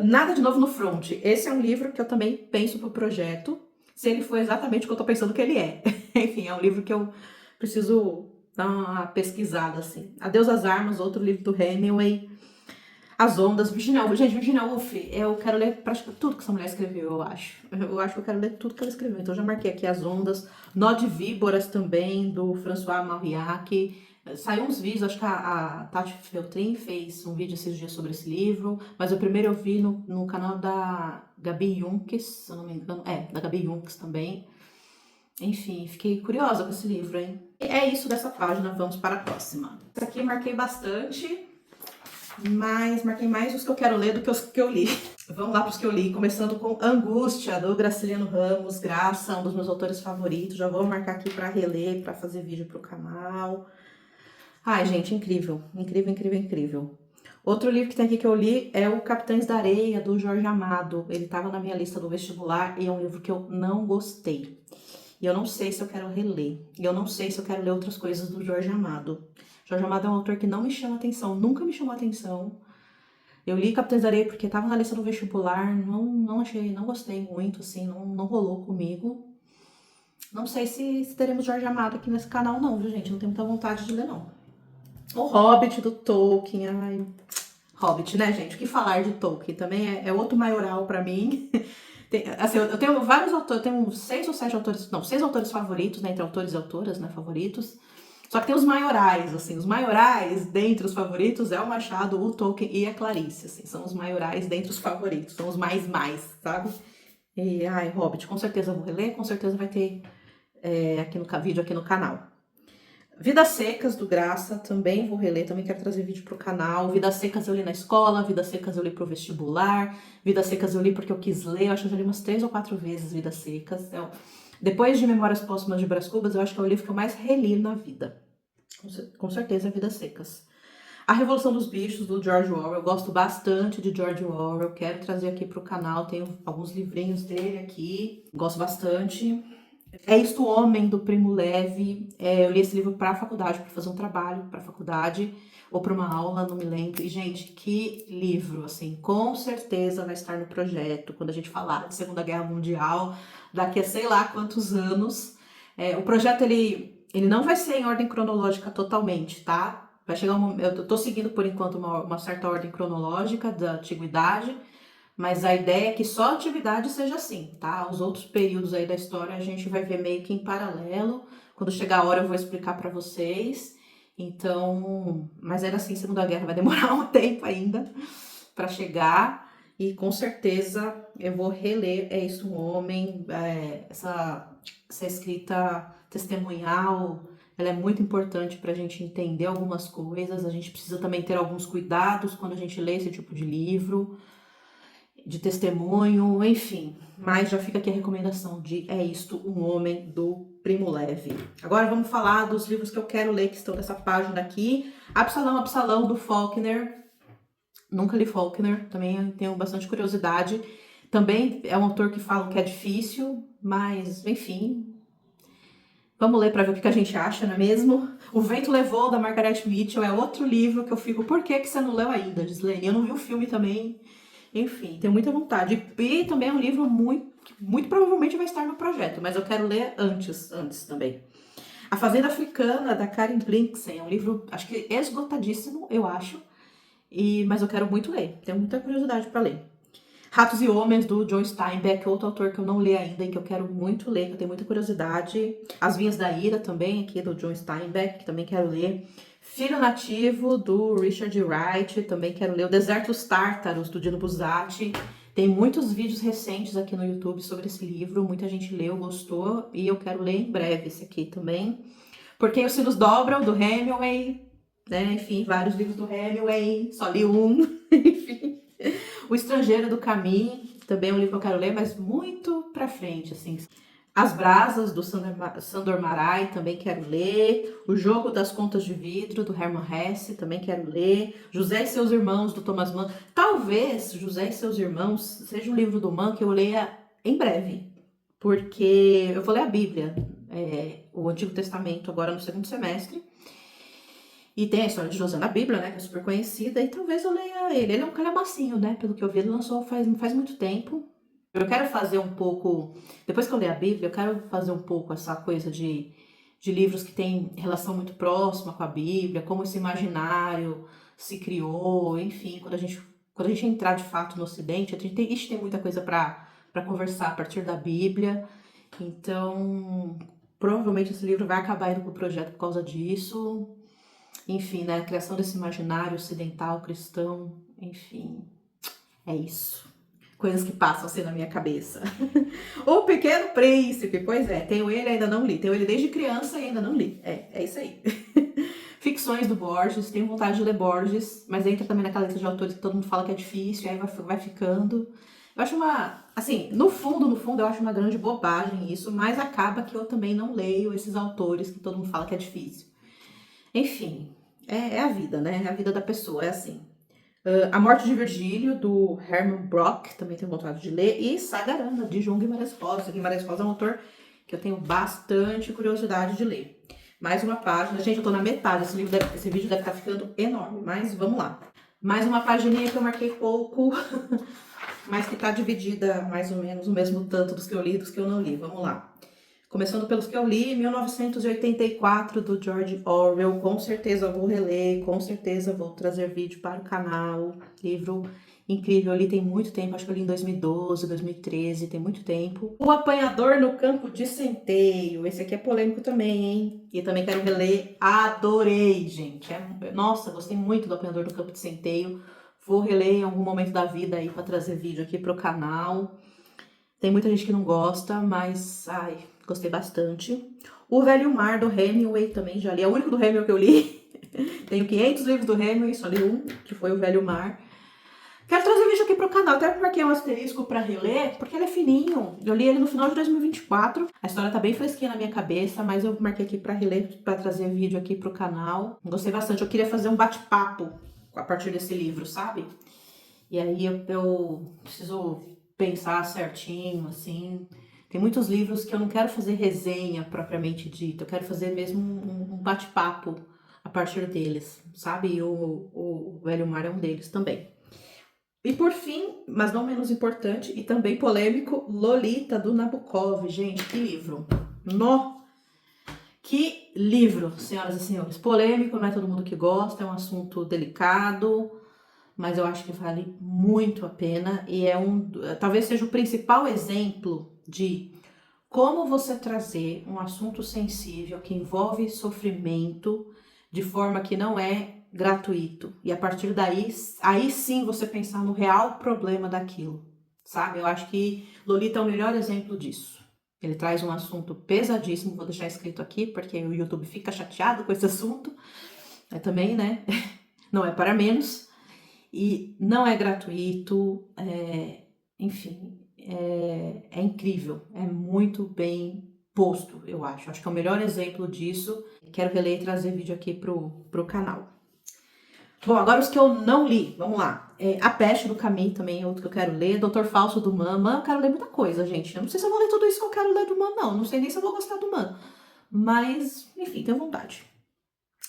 Nada de Novo no Front. Esse é um livro que eu também penso pro projeto, se ele for exatamente o que eu tô pensando que ele é. Enfim, é um livro que eu preciso dar uma pesquisada, assim. Adeus às Armas, outro livro do Hemingway. As Ondas, Virginia Woolf. Gente, Virginia Woolf, eu quero ler praticamente tudo que essa mulher escreveu, eu acho. Eu acho que eu quero ler tudo que ela escreveu. Então, eu já marquei aqui As Ondas. Nó de Víboras também, do François Mauriac. Saiu uns vídeos, acho que a Tati Feltrin fez um vídeo esses dias sobre esse livro, mas o primeiro eu vi no canal da Gabi Junques, se eu não me engano. Da Gabi Junques também. Enfim, fiquei curiosa com esse livro, hein? É isso dessa página, vamos para a próxima. Essa aqui eu marquei bastante, mas marquei mais os que eu quero ler do que os que eu li. Vamos lá para os que eu li, começando com Angústia, do Graciliano Ramos. Graça, um dos meus autores favoritos. Já vou marcar aqui para reler, para fazer vídeo pro canal. Ai, gente, incrível. Incrível, incrível, incrível. Outro livro que tem aqui que eu li é o Capitães da Areia, do Jorge Amado. Ele estava na minha lista do vestibular e é um livro que eu não gostei. E eu não sei se eu quero reler. E eu não sei se eu quero ler outras coisas do Jorge Amado. Jorge Amado é um autor que não me chama atenção, nunca me chamou atenção. Eu li Capitães da Areia porque estava na lista do vestibular, não achei, não gostei muito, assim, não rolou comigo. Não sei se teremos Jorge Amado aqui nesse canal não, viu, gente? Não tenho muita vontade de ler, não. O Hobbit, do Tolkien, ai... Hobbit, né, gente? O que falar de Tolkien? Também é outro maioral pra mim. Assim, eu tenho vários autores, tenho 6 ou 7 autores, não, 6 autores favoritos, né, entre autores e autoras, né, favoritos. Só que tem os maiorais, assim, os maiorais dentre os favoritos é o Machado, o Tolkien e a Clarice, assim, são os maiorais dentre os favoritos, são os mais, sabe? E, ai, Hobbit, com certeza eu vou reler, com certeza vai ter aqui no vídeo aqui no canal. Vidas Secas, do Graça, também vou reler, também quero trazer vídeo pro canal. Vidas Secas eu li na escola, Vidas Secas eu li pro vestibular, Vidas Secas eu li porque eu quis ler, eu acho que eu já li umas 3 ou 4 vezes Vidas Secas. Então, depois de Memórias Póstumas de Brás Cubas, eu acho que é o livro que eu mais reli na vida. Com certeza, Vidas Secas. A Revolução dos Bichos, do George Orwell, eu gosto bastante de George Orwell, quero trazer aqui pro canal, tenho alguns livrinhos dele aqui, gosto bastante. É Isto Homem, do Primo Levi. Eu li esse livro para a faculdade, para fazer um trabalho para a faculdade, ou para uma aula, não me lembro. E, gente, que livro, assim, com certeza vai estar no projeto, quando a gente falar de Segunda Guerra Mundial, daqui a sei lá quantos anos. O projeto, ele não vai ser em ordem cronológica totalmente, tá? Vai chegar um momento, eu tô seguindo por enquanto uma certa ordem cronológica da antiguidade, mas a ideia é que só a antiguidade seja assim, tá? Os outros períodos aí da história a gente vai ver meio que em paralelo. Quando chegar a hora eu vou explicar para vocês. Então, mas ainda assim, Segunda Guerra vai demorar um tempo ainda para chegar. E com certeza eu vou reler É Isso um Homem, essa escrita testemunhal, ela é muito importante para a gente entender algumas coisas. A gente precisa também ter alguns cuidados quando a gente lê esse tipo de livro, de testemunho, enfim. Mas já fica aqui a recomendação de É Isto um Homem, do Primo Levi. Agora vamos falar dos livros que eu quero ler, que estão nessa página aqui. Absalão, Absalão, do Faulkner. Nunca li Faulkner, também tenho bastante curiosidade. Também é um autor que falam que é difícil, mas enfim. Vamos ler para ver o que a gente acha, não é mesmo? O Vento Levou, da Margaret Mitchell, é outro livro que eu fico, por que você não leu ainda, Gislene? Eu não vi o filme também. Enfim, tenho muita vontade. E também é um livro muito provavelmente vai estar no projeto, mas eu quero ler antes também. A Fazenda Africana, da Karen Blixen, é um livro, acho que esgotadíssimo, eu acho, mas eu quero muito ler, tenho muita curiosidade para ler. Ratos e Homens, do John Steinbeck, outro autor que eu não li ainda e que eu quero muito ler, que eu tenho muita curiosidade. As Vinhas da Ira, também, aqui do John Steinbeck, que também quero ler. Filho Nativo, do Richard Wright, também quero ler. O Deserto dos Tártaros, do Dino Buzzati. Tem muitos vídeos recentes aqui no YouTube sobre esse livro, muita gente leu, gostou, e eu quero ler em breve esse aqui também. Por Quem os Sinos Dobram, do Hemingway, né? Enfim, vários livros do Hemingway, só li um, enfim. O Estrangeiro, do Camus, também é um livro que eu quero ler, mas muito pra frente, assim. As Brasas, do Sandor Marai, também quero ler. O Jogo das Contas de Vidro, do Hermann Hesse, também quero ler. José e Seus Irmãos, do Thomas Mann. Talvez José e Seus Irmãos seja um livro do Mann que eu leia em breve, porque eu vou ler a Bíblia, o Antigo Testamento, agora no segundo semestre. E tem a história de José na Bíblia, né, que é super conhecida, e talvez eu leia ele. Ele é um calhamacinho, né, pelo que eu vi, ele lançou faz muito tempo. Eu quero fazer um pouco, depois que eu ler a Bíblia, eu quero fazer um pouco essa coisa de livros que têm relação muito próxima com a Bíblia, como esse imaginário se criou, enfim, quando a gente entrar de fato no Ocidente, a gente tem muita coisa para conversar a partir da Bíblia. Então, provavelmente esse livro vai acabar indo pro projeto por causa disso. Enfim, né, a criação desse imaginário ocidental, cristão, enfim, é isso. Coisas que passam assim na minha cabeça. O Pequeno Príncipe, pois é, tenho ele e ainda não li. Tenho ele desde criança e ainda não li. É isso aí. Ficções do Borges, tenho vontade de ler Borges, mas entra também naquela lista de autores que todo mundo fala que é difícil, e aí vai ficando. Eu acho assim, no fundo, eu acho uma grande bobagem isso, mas acaba que eu também não leio esses autores que todo mundo fala que é difícil. Enfim, é a vida, né? É a vida da pessoa, é assim. A Morte de Virgílio, do Herman Brock, também tenho vontade de ler. E Sagarana, de João Guimarães Rosa. Guimarães Rosa é um autor que eu tenho bastante curiosidade de ler. Mais uma página. Gente, eu tô na metade. Esse vídeo deve estar ficando enorme, mas vamos lá. Mais uma pagininha que eu marquei pouco, mas que tá dividida mais ou menos o mesmo tanto dos que eu li e dos que eu não li. Vamos lá. Começando pelos que eu li, 1984, do George Orwell, com certeza vou reler, com certeza vou trazer vídeo para o canal. Livro incrível, eu li tem muito tempo, acho que eu li em 2012, 2013, tem muito tempo. O Apanhador no Campo de Centeio, esse aqui é polêmico também, hein? E também quero reler, adorei, gente. Nossa, gostei muito do Apanhador no Campo de Centeio. Vou reler em algum momento da vida aí para trazer vídeo aqui pro canal. Tem muita gente que não gosta, mas, ai, gostei bastante. O Velho Mar, do Hemingway, também já li. É o único do Hemingway que eu li. Tenho 500 livros do Hemingway, só li um, que foi O Velho Mar. Quero trazer vídeo aqui pro canal, até marquei um asterisco pra reler, porque ele é fininho. Eu li ele no final de 2024. A história tá bem fresquinha na minha cabeça, mas eu marquei aqui pra reler, pra trazer vídeo aqui pro canal. Gostei bastante, eu queria fazer um bate-papo a partir desse livro, sabe? E aí eu preciso pensar certinho, assim. Tem muitos livros que eu não quero fazer resenha propriamente dita, eu quero fazer mesmo um bate-papo a partir deles, sabe? E o Velho Mar é um deles também. E por fim, mas não menos importante e também polêmico, Lolita, do Nabokov. Gente, que livro! Que livro, senhoras e senhores. Polêmico, não é todo mundo que gosta, é um assunto delicado, mas eu acho que vale muito a pena e talvez seja o principal exemplo de como você trazer um assunto sensível que envolve sofrimento de forma que não é gratuito. E a partir daí, aí sim você pensar no real problema daquilo, sabe? Eu acho que Lolita é o melhor exemplo disso. Ele traz um assunto pesadíssimo, vou deixar escrito aqui, porque o YouTube fica chateado com esse assunto. É também, né? Não é para menos. E não é gratuito, enfim, é incrível, é muito bem posto, eu acho. Acho que é o melhor exemplo disso. Quero reler e trazer vídeo aqui pro canal. Bom, agora os que eu não li, vamos lá. A Peste, do Camus, também é outro que eu quero ler. Doutor Falso, do Man. Eu quero ler muita coisa, gente. Eu não sei se eu vou ler tudo isso que eu quero ler do Man, não. Não sei nem se eu vou gostar do Man. Mas, enfim, tenho vontade.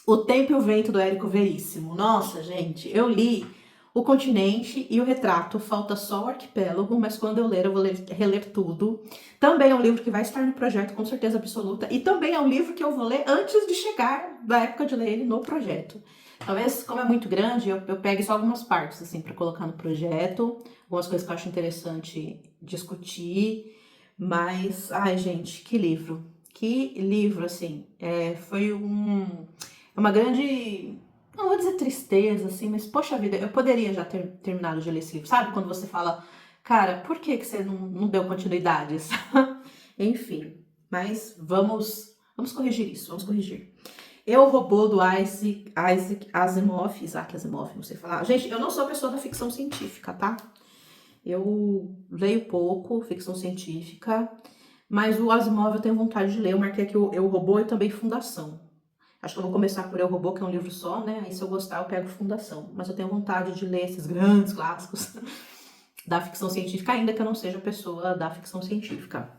O Tempo e o Vento, do Érico Veríssimo. Nossa, gente, eu li O Continente e o Retrato. Falta só o Arquipélago, mas quando eu ler, eu vou reler tudo. Também é um livro que vai estar no projeto, com certeza absoluta. E também é um livro que eu vou ler antes de chegar da época de ler ele no projeto. Talvez, como é muito grande, eu pegue só algumas partes, assim, para colocar no projeto. Algumas coisas que eu acho interessante discutir. Mas, ai, gente, que livro. Que livro, assim. Foi uma grande, não vou dizer tristeza, assim, mas poxa vida, eu poderia já ter terminado de ler esse livro. Sabe quando você fala, cara, por que você não deu continuidade? Enfim, mas vamos corrigir isso, vamos corrigir. Eu, Robô, do Isaac Asimov, não sei falar. Gente, eu não sou a pessoa da ficção científica, tá? Eu leio pouco ficção científica, mas o Asimov eu tenho vontade de ler. Eu marquei aqui o Robô e também Fundação. Acho que eu vou começar por Eu, Robô, que é um livro só, né? Aí se eu gostar, eu pego Fundação. Mas eu tenho vontade de ler esses grandes clássicos da ficção científica, ainda que eu não seja pessoa da ficção científica.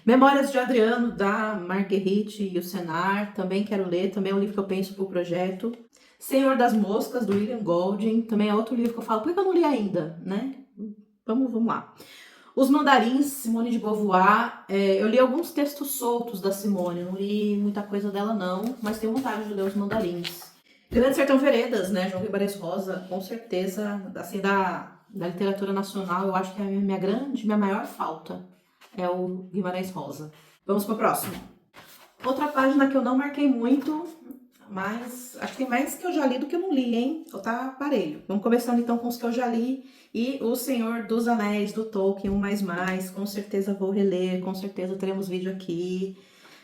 Memórias de Adriano, da Marguerite Yourcenar, também quero ler, também é um livro que eu penso pro projeto. Senhor das Moscas, do William Golding, também é outro livro que eu falo, por que eu não li ainda, né? Vamos lá. Os Mandarins, Simone de Beauvoir. Eu li alguns textos soltos da Simone, não li muita coisa dela não, mas tenho vontade de ler Os Mandarins. Grande Sertão Veredas, né, João Guimarães Rosa, com certeza, assim, da literatura nacional, eu acho que é a minha maior falta é o Guimarães Rosa. Vamos para o próximo. Outra página que eu não marquei muito, mas acho que tem mais que eu já li do que eu não li, hein? Então tá parelho. Vamos começando então com os que eu já li. E O Senhor dos Anéis, do Tolkien, com certeza vou reler, com certeza teremos vídeo aqui.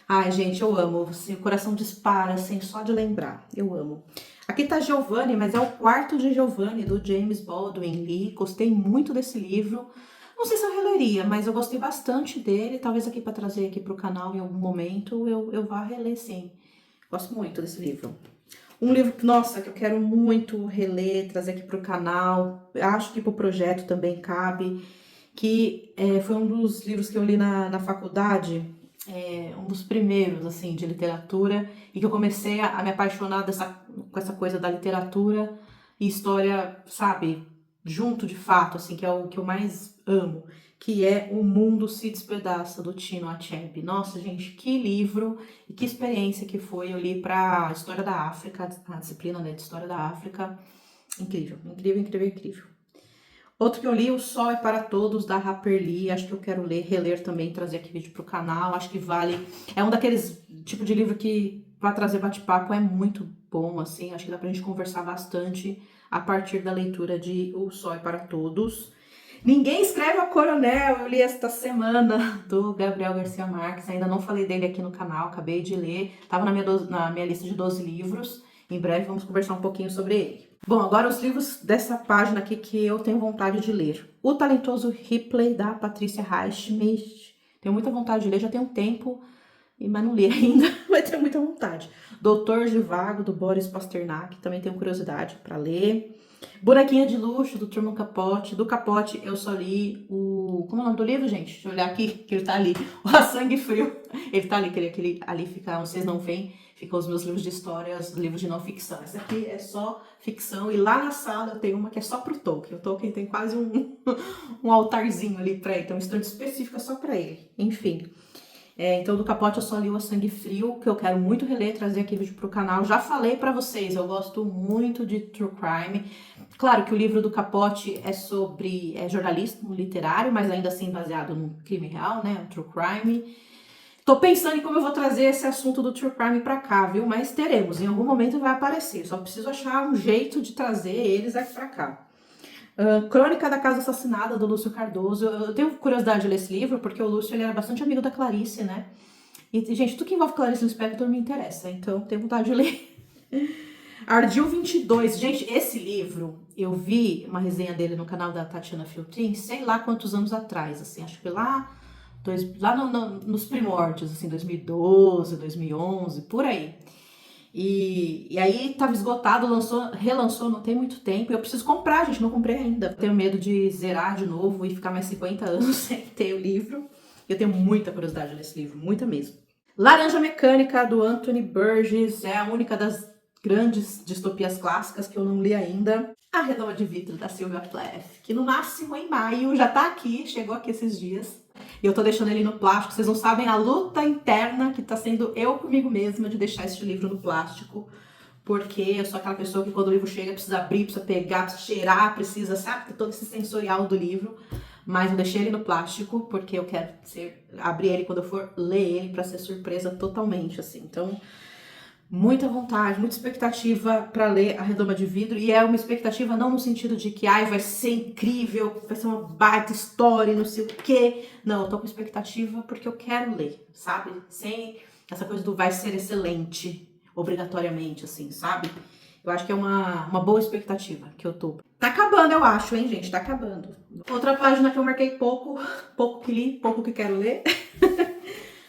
Ai, gente, eu amo, assim, o coração dispara, assim, só de lembrar, eu amo. Aqui tá Giovanni, mas é o quarto de Giovanni, do James Baldwin. Li, gostei muito desse livro. Não sei se eu releria, mas eu gostei bastante dele. Talvez aqui para trazer aqui pro canal em algum momento eu vá reler, sim. Gosto muito desse livro. Um livro que, nossa, que eu quero muito reler, trazer aqui pro canal. Acho que pro projeto também cabe. Que foi um dos livros que eu li na faculdade. Um dos primeiros, assim, de literatura. E que eu comecei a me apaixonar com essa coisa da literatura e história, sabe? Junto de fato, assim, que é o que eu mais amo, que é O Mundo se Despedaça, do Tino Achebe. Nossa, gente, que livro e que experiência que foi. Eu li para História da África, a disciplina, né, de História da África. Incrível, incrível, incrível, incrível. Outro que eu li, O Sol é para Todos, da Harper Lee. Acho que eu quero reler também, trazer aqui vídeo pro canal. Acho que vale. É um daqueles tipo de livro que, para trazer bate-papo, é muito bom, assim. Acho que dá pra gente conversar bastante a partir da leitura de O Sol é para Todos. Ninguém escreve a Coronel, eu li esta semana, do Gabriel Garcia Marques, ainda não falei dele aqui no canal, acabei de ler, estava na minha lista de 12 livros, em breve vamos conversar um pouquinho sobre ele. Bom, agora os livros dessa página aqui que eu tenho vontade de ler. O Talentoso Ripley, da Patrícia Highsmith, tenho muita vontade de ler, já tem um tempo, mas não li ainda, mas tenho muita vontade. Doutor Zhivago, do Boris Pasternak, também tenho curiosidade para ler. Bonequinha de Luxo, do Truman Capote. Do Capote eu só li o... Como é o nome do livro, gente? Deixa eu olhar aqui, que ele tá ali. O A Sangue Frio. Ele tá ali, que ali fica Vocês Não Veem. Ficam os meus livros de histórias, livros de não ficção. Esse aqui é só ficção. E lá na sala eu tenho uma que é só pro Tolkien. O Tolkien tem quase um altarzinho ali pra ele. Tem uma estante específica só pra ele. Enfim. Então, do Capote eu só li o A Sangue Frio, que eu quero muito reler, trazer aqui vídeo pro canal. Já falei pra vocês, eu gosto muito de True Crime. Claro que o livro do Capote é sobre jornalismo literário, mas ainda assim baseado no crime real, né? O True Crime. Tô pensando em como eu vou trazer esse assunto do True Crime pra cá, viu? Mas teremos, em algum momento vai aparecer. Só preciso achar um jeito de trazer eles aqui pra cá. Crônica da Casa Assassinada, do Lúcio Cardoso. Eu tenho curiosidade de ler esse livro, porque o Lúcio ele era bastante amigo da Clarice, né? E, gente, tudo que envolve Clarice Lispector me interessa, então tenho vontade de ler. Ardil 22. Gente, esse livro, eu vi uma resenha dele no canal da Tatiana Filtrin, sei lá quantos anos atrás, assim, acho que lá nos primórdios, assim, 2012, 2011, por aí. E aí tava esgotado, relançou não tem muito tempo. Eu preciso comprar, gente, não comprei ainda. Tenho medo de zerar de novo e ficar mais 50 anos sem ter o livro. Eu tenho muita curiosidade nesse livro, muita mesmo. Laranja Mecânica, do Anthony Burgess, é a única das grandes distopias clássicas que eu não li ainda. A Redoma de Vidro, da Sylvia Plath, que no máximo em maio já tá aqui, chegou aqui esses dias. E eu tô deixando ele no plástico. Vocês não sabem a luta interna que tá sendo eu comigo mesma de deixar este livro no plástico. Porque eu sou aquela pessoa que quando o livro chega precisa abrir, precisa pegar, precisa cheirar, precisa, sabe, ter todo esse sensorial do livro. Mas eu deixei ele no plástico porque eu quero abrir ele quando eu for ler ele pra ser surpresa totalmente, assim. Então, muita vontade, muita expectativa para ler A Redoma de Vidro, e é uma expectativa não no sentido de que vai ser incrível, vai ser uma baita história, não sei o quê. Não, eu tô com expectativa porque eu quero ler, sabe? Sem essa coisa do vai ser excelente, obrigatoriamente, assim, sabe? Eu acho que é uma boa expectativa que eu tô. Tá acabando, eu acho, hein, gente? Tá acabando. Outra página que eu marquei pouco que li, pouco que quero ler.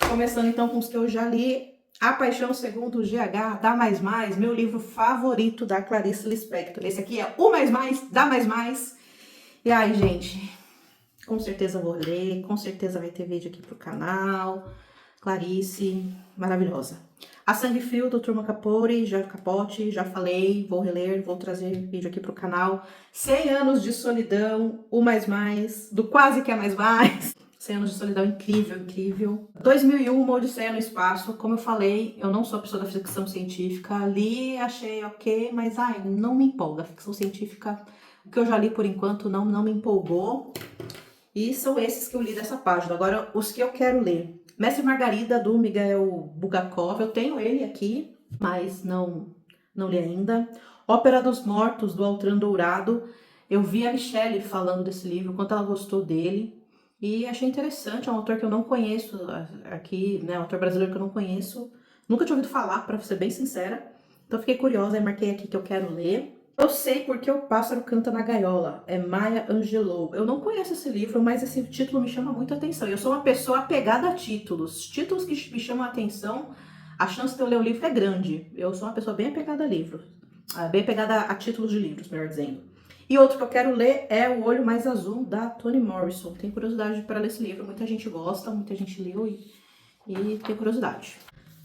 Começando então com os que eu já li. A Paixão Segundo o GH, da Mais Mais, meu livro favorito da Clarice Lispector. Esse aqui é o Mais Mais, da Mais Mais. E aí, gente, com certeza vou ler, com certeza vai ter vídeo aqui pro canal. Clarice, maravilhosa. A Sangue Frio, do Truman Capote, já falei, vou reler, vou trazer vídeo aqui pro canal. 100 Anos de Solidão, o Mais Mais, do Quase Que É Mais Mais. 100 Anos de Solidão, incrível, incrível. 2001, Uma Odisseia no Espaço. Como eu falei, eu não sou a pessoa da ficção científica. Li, achei ok, mas não me empolga. A ficção científica, o que eu já li por enquanto, não me empolgou. E são esses que eu li dessa página. Agora, os que eu quero ler. Mestre Margarida, do Miguel Bulgakov. Eu tenho ele aqui, mas não li ainda. Ópera dos Mortos, do Altran Dourado. Eu vi a Michelle falando desse livro, quanto ela gostou dele. E achei interessante, é um autor que eu não conheço aqui, né? Um autor brasileiro que eu não conheço. Nunca tinha ouvido falar, pra ser bem sincera. Então fiquei curiosa e marquei aqui que eu quero ler. Eu sei porque o pássaro canta na gaiola. É Maya Angelou. Eu não conheço esse livro, mas esse título me chama muito a atenção. Eu sou uma pessoa apegada a títulos. Títulos que me chamam a atenção, a chance de eu ler o livro é grande. Eu sou uma pessoa bem apegada a livros. Bem apegada a títulos de livros, melhor dizendo. E outro que eu quero ler é O Olho Mais Azul, da Toni Morrison. Tenho curiosidade para ler esse livro. Muita gente gosta, muita gente leu e tem curiosidade.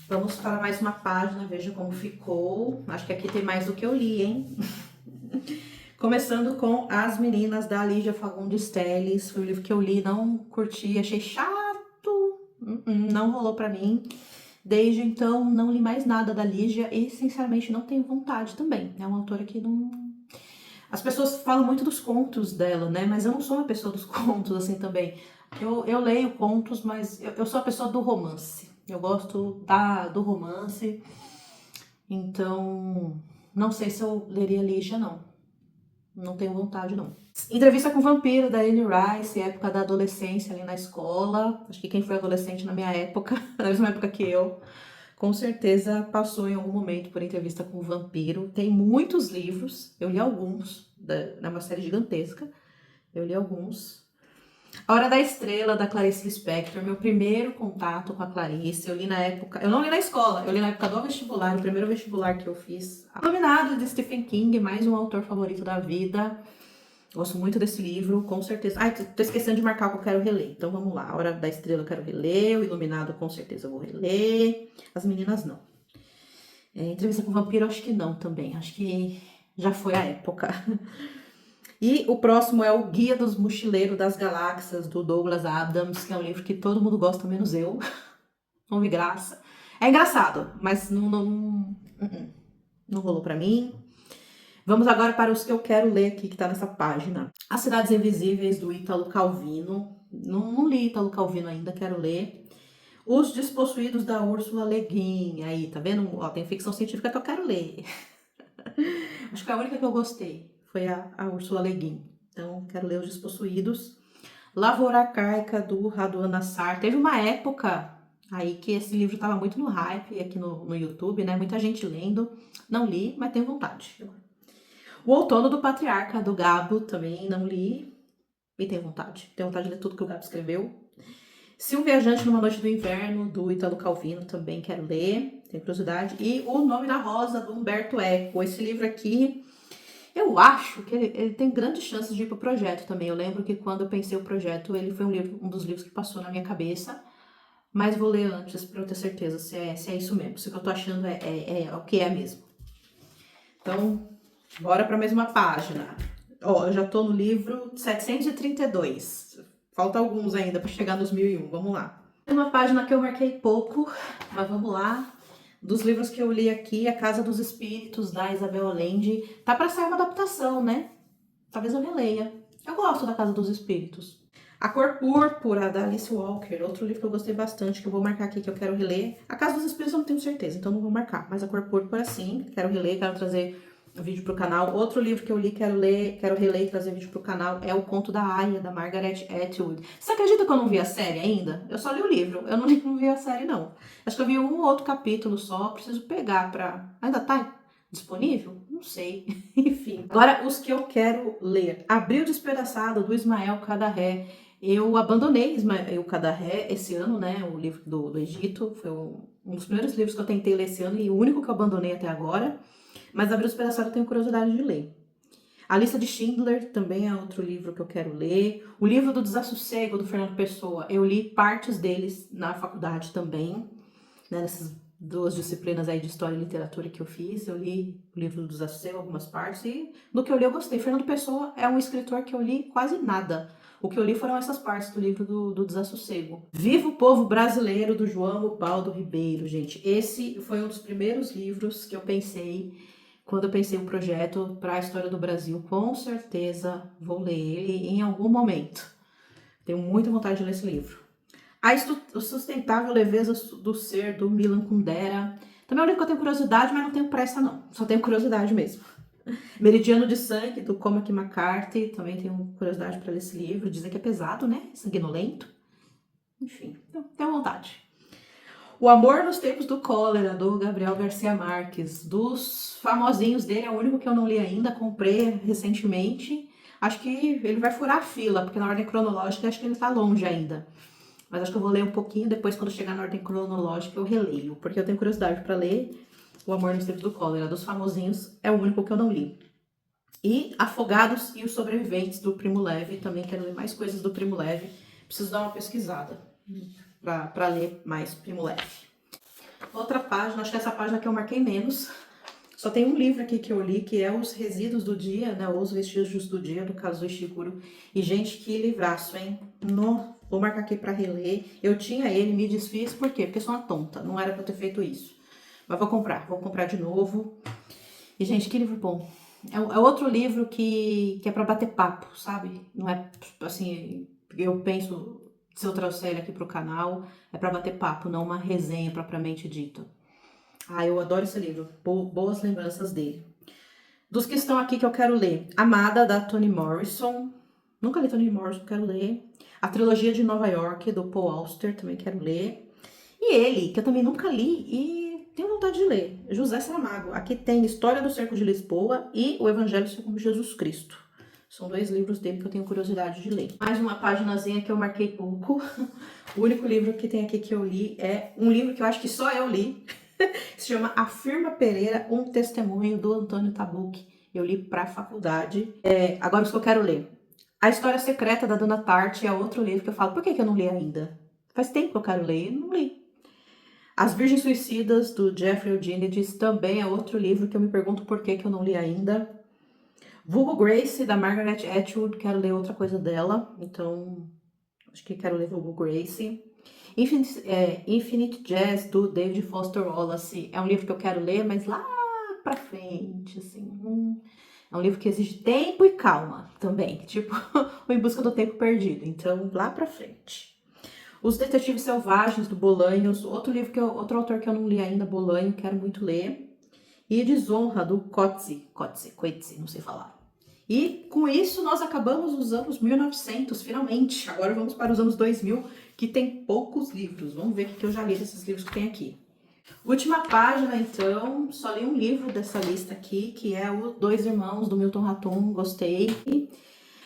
Vamos para mais uma página, veja como ficou. Acho que aqui tem mais do que eu li, hein? Começando com As Meninas, da Lígia Fagundes Telles. Foi um livro que eu li, não curti, achei chato. Não rolou pra mim. Desde então, não li mais nada da Lígia e, sinceramente, não tenho vontade também. É uma autora que não... As pessoas falam muito dos contos dela, né? Mas eu não sou uma pessoa dos contos, assim, também. Eu leio contos, mas eu sou a pessoa do romance. Eu gosto do romance. Então, não sei se eu leria Lígia, não. não tenho vontade, não. Entrevista com o Vampiro, da Anne Rice, época da adolescência ali na escola. Acho que quem foi adolescente na minha época, na mesma época que eu, com certeza passou em algum momento por Entrevista com o Vampiro. Tem muitos livros, eu li alguns, é uma série gigantesca, eu li alguns. A Hora da Estrela, da Clarice Lispector, meu primeiro contato com a Clarice, eu li na época, eu não li na escola, eu li na época do vestibular, o primeiro vestibular que eu fiz. Nominado de Stephen King, mais um autor favorito da vida. Gosto muito desse livro, com certeza. Ai, tô esquecendo de marcar o que eu quero reler. Então vamos lá. A Hora da Estrela eu quero reler, o Iluminado com certeza eu vou reler. As meninas não. Entrevista com o Vampiro acho que não também. Acho que já foi a época. E o próximo é o Guia dos Mochileiros das Galáxias, do Douglas Adams, que é um livro que todo mundo gosta, menos eu. Não vi graça. É engraçado, mas não rolou pra mim. Vamos agora para os que eu quero ler aqui, que tá nessa página. As Cidades Invisíveis, do Ítalo Calvino. Não li Ítalo Calvino ainda, quero ler. Os Despossuídos, da Úrsula Le Guin. Aí, tá vendo? Ó, tem ficção científica que eu quero ler. Acho que a única que eu gostei foi a Úrsula Le Guin. Então, quero ler Os Despossuídos. Lavoura Arcaica, do Raduan Nassar. Teve uma época aí que esse livro estava muito no hype aqui no YouTube, né? Muita gente lendo. Não li, mas tenho vontade. O Outono do Patriarca, do Gabo, também não li e tenho vontade. Tenho vontade de ler tudo que o Gabo escreveu. Se um Viajante numa Noite do Inverno, do Ítalo Calvino, também quero ler, tenho curiosidade. E O Nome da Rosa, do Humberto Eco. Esse livro aqui, eu acho que ele tem grandes chances de ir para o projeto também. Eu lembro que quando eu pensei o projeto, ele foi um dos livros que passou na minha cabeça. Mas vou ler antes para eu ter certeza se é isso mesmo. Se o que eu tô achando é o que é mesmo. Então, bora para a mesma página. Ó, eu já tô no livro 732. Falta alguns ainda para chegar nos 1001. Vamos lá. Uma página que eu marquei pouco, mas vamos lá. Dos livros que eu li aqui, A Casa dos Espíritos, da Isabel Allende. Tá para sair uma adaptação, né? Talvez eu releia. Eu gosto da Casa dos Espíritos. A Cor Púrpura, da Alice Walker. Outro livro que eu gostei bastante, que eu vou marcar aqui, que eu quero reler. A Casa dos Espíritos eu não tenho certeza, então não vou marcar. Mas A Cor Púrpura, sim. Quero reler, quero trazer vídeo pro canal. Outro livro que eu li, quero reler e trazer vídeo pro canal, é O Conto da Aia, da Margaret Atwood. Você acredita que eu não vi a série ainda? Eu só li o livro, eu não vi a série, não. Acho que eu vi um ou outro capítulo só, preciso pegar pra... Ainda tá disponível? Não sei. Enfim. Agora, os que eu quero ler. Abril Despedaçado, do Ismael Kadaré. Eu abandonei Ismael Kadaré esse ano, né? O livro do Egito. Foi um dos primeiros livros que eu tentei ler esse ano e o único que eu abandonei até agora. Mas Abril Despedaçado eu tenho curiosidade de ler. A Lista de Schindler também é outro livro que eu quero ler. O livro do Desassossego, do Fernando Pessoa, eu li partes deles na faculdade também, né, nessas duas disciplinas aí de História e Literatura que eu fiz. Eu li o livro do Desassossego, algumas partes, e do que eu li eu gostei. Fernando Pessoa é um escritor que eu li quase nada. O que eu li foram essas partes do livro do Desassossego. Viva o Povo Brasileiro, do João Ubaldo Ribeiro, gente. Esse foi um dos primeiros livros que eu pensei quando eu pensei um projeto para a história do Brasil. Com certeza vou ler ele em algum momento. Tenho muita vontade de ler esse livro. A Sustentável Leveza do Ser, do Milan Kundera. Também é um livro que eu tenho curiosidade, mas não tenho pressa não. Só tenho curiosidade mesmo. Meridiano de Sangue, do Cormac McCarthy. Também tenho curiosidade para ler esse livro. Dizem que é pesado, né? Sanguinolento. Enfim, tenho vontade. O Amor nos Tempos do Cólera, do Gabriel Garcia Marques. Dos famosinhos dele, é o único que eu não li ainda, comprei recentemente. Acho que ele vai furar a fila, porque na ordem cronológica acho que ele tá longe ainda. Mas acho que eu vou ler um pouquinho, depois quando chegar na ordem cronológica eu releio, porque eu tenho curiosidade para ler O Amor nos Tempos do Cólera. Dos famosinhos, é o único que eu não li. E Afogados e os Sobreviventes, do Primo Levi. Também quero ler mais coisas do Primo Levi. Preciso dar uma pesquisada para ler mais Primo Levi. Outra página, acho que essa página que eu marquei menos. Só tem um livro aqui que eu li, que é Os Resíduos do Dia, né? Ou Os Vestígios do Dia, do Kazuo Ishiguro. E, gente, que livraço, hein? Vou marcar aqui para reler. Eu tinha ele, me desfiz, por quê? Porque sou uma tonta, não era para ter feito isso. Mas vou comprar de novo. E, gente, que livro bom. É outro livro que é para bater papo, sabe? Não é, assim, eu penso, se eu trouxer ele aqui pro canal, é para bater papo, não uma resenha propriamente dita. Ah, eu adoro esse livro. Boas lembranças dele. Dos que estão aqui que eu quero ler, Amada, da Toni Morrison. Nunca li Toni Morrison, quero ler. A trilogia de Nova York, do Paul Auster, também quero ler. E ele, que eu também nunca li e tenho vontade de ler, José Saramago. Aqui tem História do Cerco de Lisboa e O Evangelho segundo Jesus Cristo. São 2 livros dele que eu tenho curiosidade de ler. Mais uma paginazinha que eu marquei pouco. O único livro que tem aqui que eu li é um livro que eu acho que só eu li. Se chama A Firma Pereira, um testemunho, do Antônio Tabucchi. Eu li pra faculdade. Agora os que eu quero ler. A História Secreta, da Dona Tartt, é outro livro que eu falo, por que eu não li ainda? Faz tempo que eu quero ler e não li. As Virgens Suicidas, do Jeffrey Eugenides, também é outro livro que eu me pergunto por que eu não li ainda. Vulgo Grace, da Margaret Atwood, quero ler outra coisa dela, então acho que quero ler Vulgo Grace. Infinite Jazz, do David Foster Wallace, é um livro que eu quero ler, mas lá pra frente, assim. É um livro que exige tempo e calma também, tipo o Em Busca do Tempo Perdido, então lá pra frente. Os Detetives Selvagens, do Bolanhos, outro autor que eu não li ainda, Bolanho, quero muito ler. E Desonra, do Coetzee, não sei falar. E com isso nós acabamos os anos 1900, finalmente. Agora vamos para os anos 2000, que tem poucos livros. Vamos ver o que eu já li desses livros que tem aqui. Última página, então, só li um livro dessa lista aqui, que é o Dois Irmãos, do Milton Raton, gostei.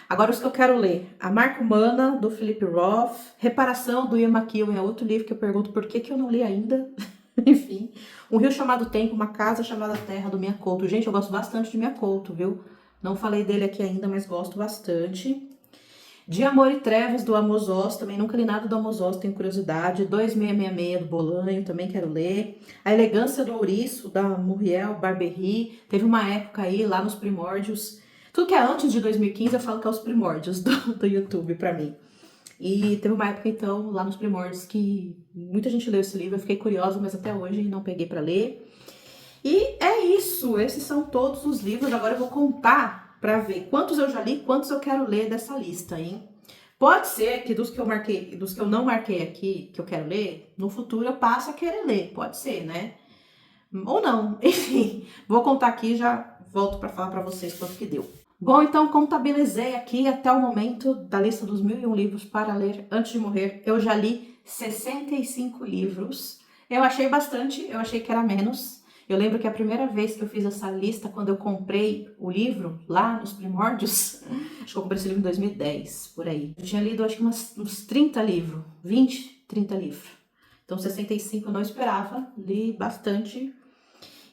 Agora os que eu quero ler. A Marca Humana, do Philip Roth. Reparação, do Ian McEwan, é outro livro que eu pergunto por que eu não li ainda. Enfim. Um Rio Chamado Tempo, Uma Casa Chamada Terra, do Miyakoto. Gente, eu gosto bastante de Miyakoto, viu? Não falei dele aqui ainda, mas gosto bastante. De Amor e Trevas, do Amos Oz, também nunca li nada do Amos Oz, tenho curiosidade. 2666, do Bolanho, também quero ler. A Elegância do Ouriço, da Muriel Barbery. Teve uma época aí, lá nos primórdios. Tudo que é antes de 2015, eu falo que é os primórdios do YouTube pra mim. E teve uma época, então, lá nos primórdios, que muita gente leu esse livro. Eu fiquei curiosa, mas até hoje não peguei pra ler. E é isso, esses são todos os livros. Agora eu vou contar para ver quantos eu já li, quantos eu quero ler dessa lista, hein? Pode ser que dos que eu marquei, dos que eu não marquei aqui, que eu quero ler, no futuro eu passe a querer ler, pode ser, né? Ou não, enfim, vou contar aqui e já volto para falar para vocês quanto que deu. Bom, então contabilizei aqui até o momento da lista dos 1001 livros para ler antes de morrer. Eu já li 65 livros. Eu achei bastante, eu achei que era menos. Eu lembro que a primeira vez que eu fiz essa lista, quando eu comprei o livro, lá nos primórdios, acho que eu comprei esse livro em 2010, por aí. Eu tinha lido acho que uns 30 livros, 20, 30 livros. Então 65 eu não esperava, li bastante.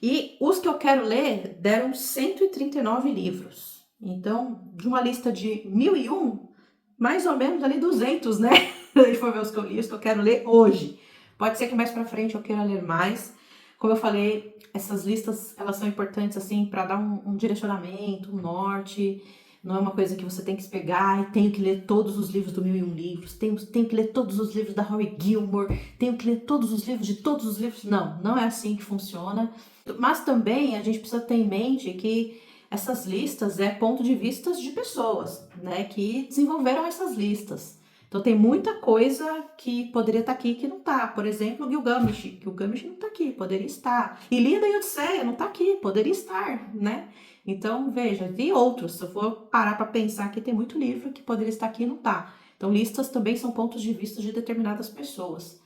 E os que eu quero ler deram 139 livros. Então, de uma lista de 1001, mais ou menos ali 200, né? A gente for ver os que eu li, os que eu quero ler hoje. Pode ser que mais pra frente eu queira ler mais. Como eu falei, essas listas, elas são importantes, assim, para dar um direcionamento, um norte. Não é uma coisa que você tem que se pegar e tenho que ler todos os livros do 1001 livros, tenho que ler todos os livros da Rory Gilmore, tenho que ler todos os livros de todos os livros. Não, não é assim que funciona. Mas também a gente precisa ter em mente que essas listas é ponto de vista de pessoas, né, que desenvolveram essas listas. Então tem muita coisa que poderia estar aqui que não está. Por exemplo, o Gilgamesh, que o Gilgamesh não está aqui, poderia estar. Ilíada e Odisseia não está aqui, poderia estar, né? Então, veja, e outros, se eu for parar para pensar que tem muito livro que poderia estar aqui e não está. Então, listas também são pontos de vista de determinadas pessoas.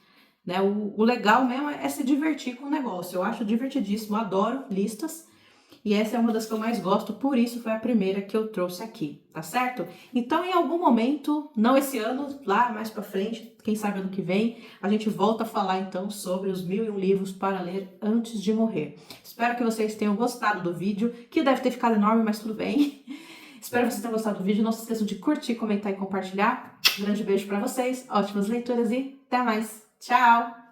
Né? O legal mesmo é se divertir com o negócio. Eu acho divertidíssimo, adoro listas. E essa é uma das que eu mais gosto, por isso foi a primeira que eu trouxe aqui, tá certo? Então, em algum momento, não esse ano, lá mais pra frente, quem sabe ano que vem, a gente volta a falar então sobre os 1001 livros para ler antes de morrer. Espero que vocês tenham gostado do vídeo, que deve ter ficado enorme, mas tudo bem. Espero que vocês tenham gostado do vídeo, não se esqueçam de curtir, comentar e compartilhar. Um grande beijo pra vocês, ótimas leituras e até mais. Tchau!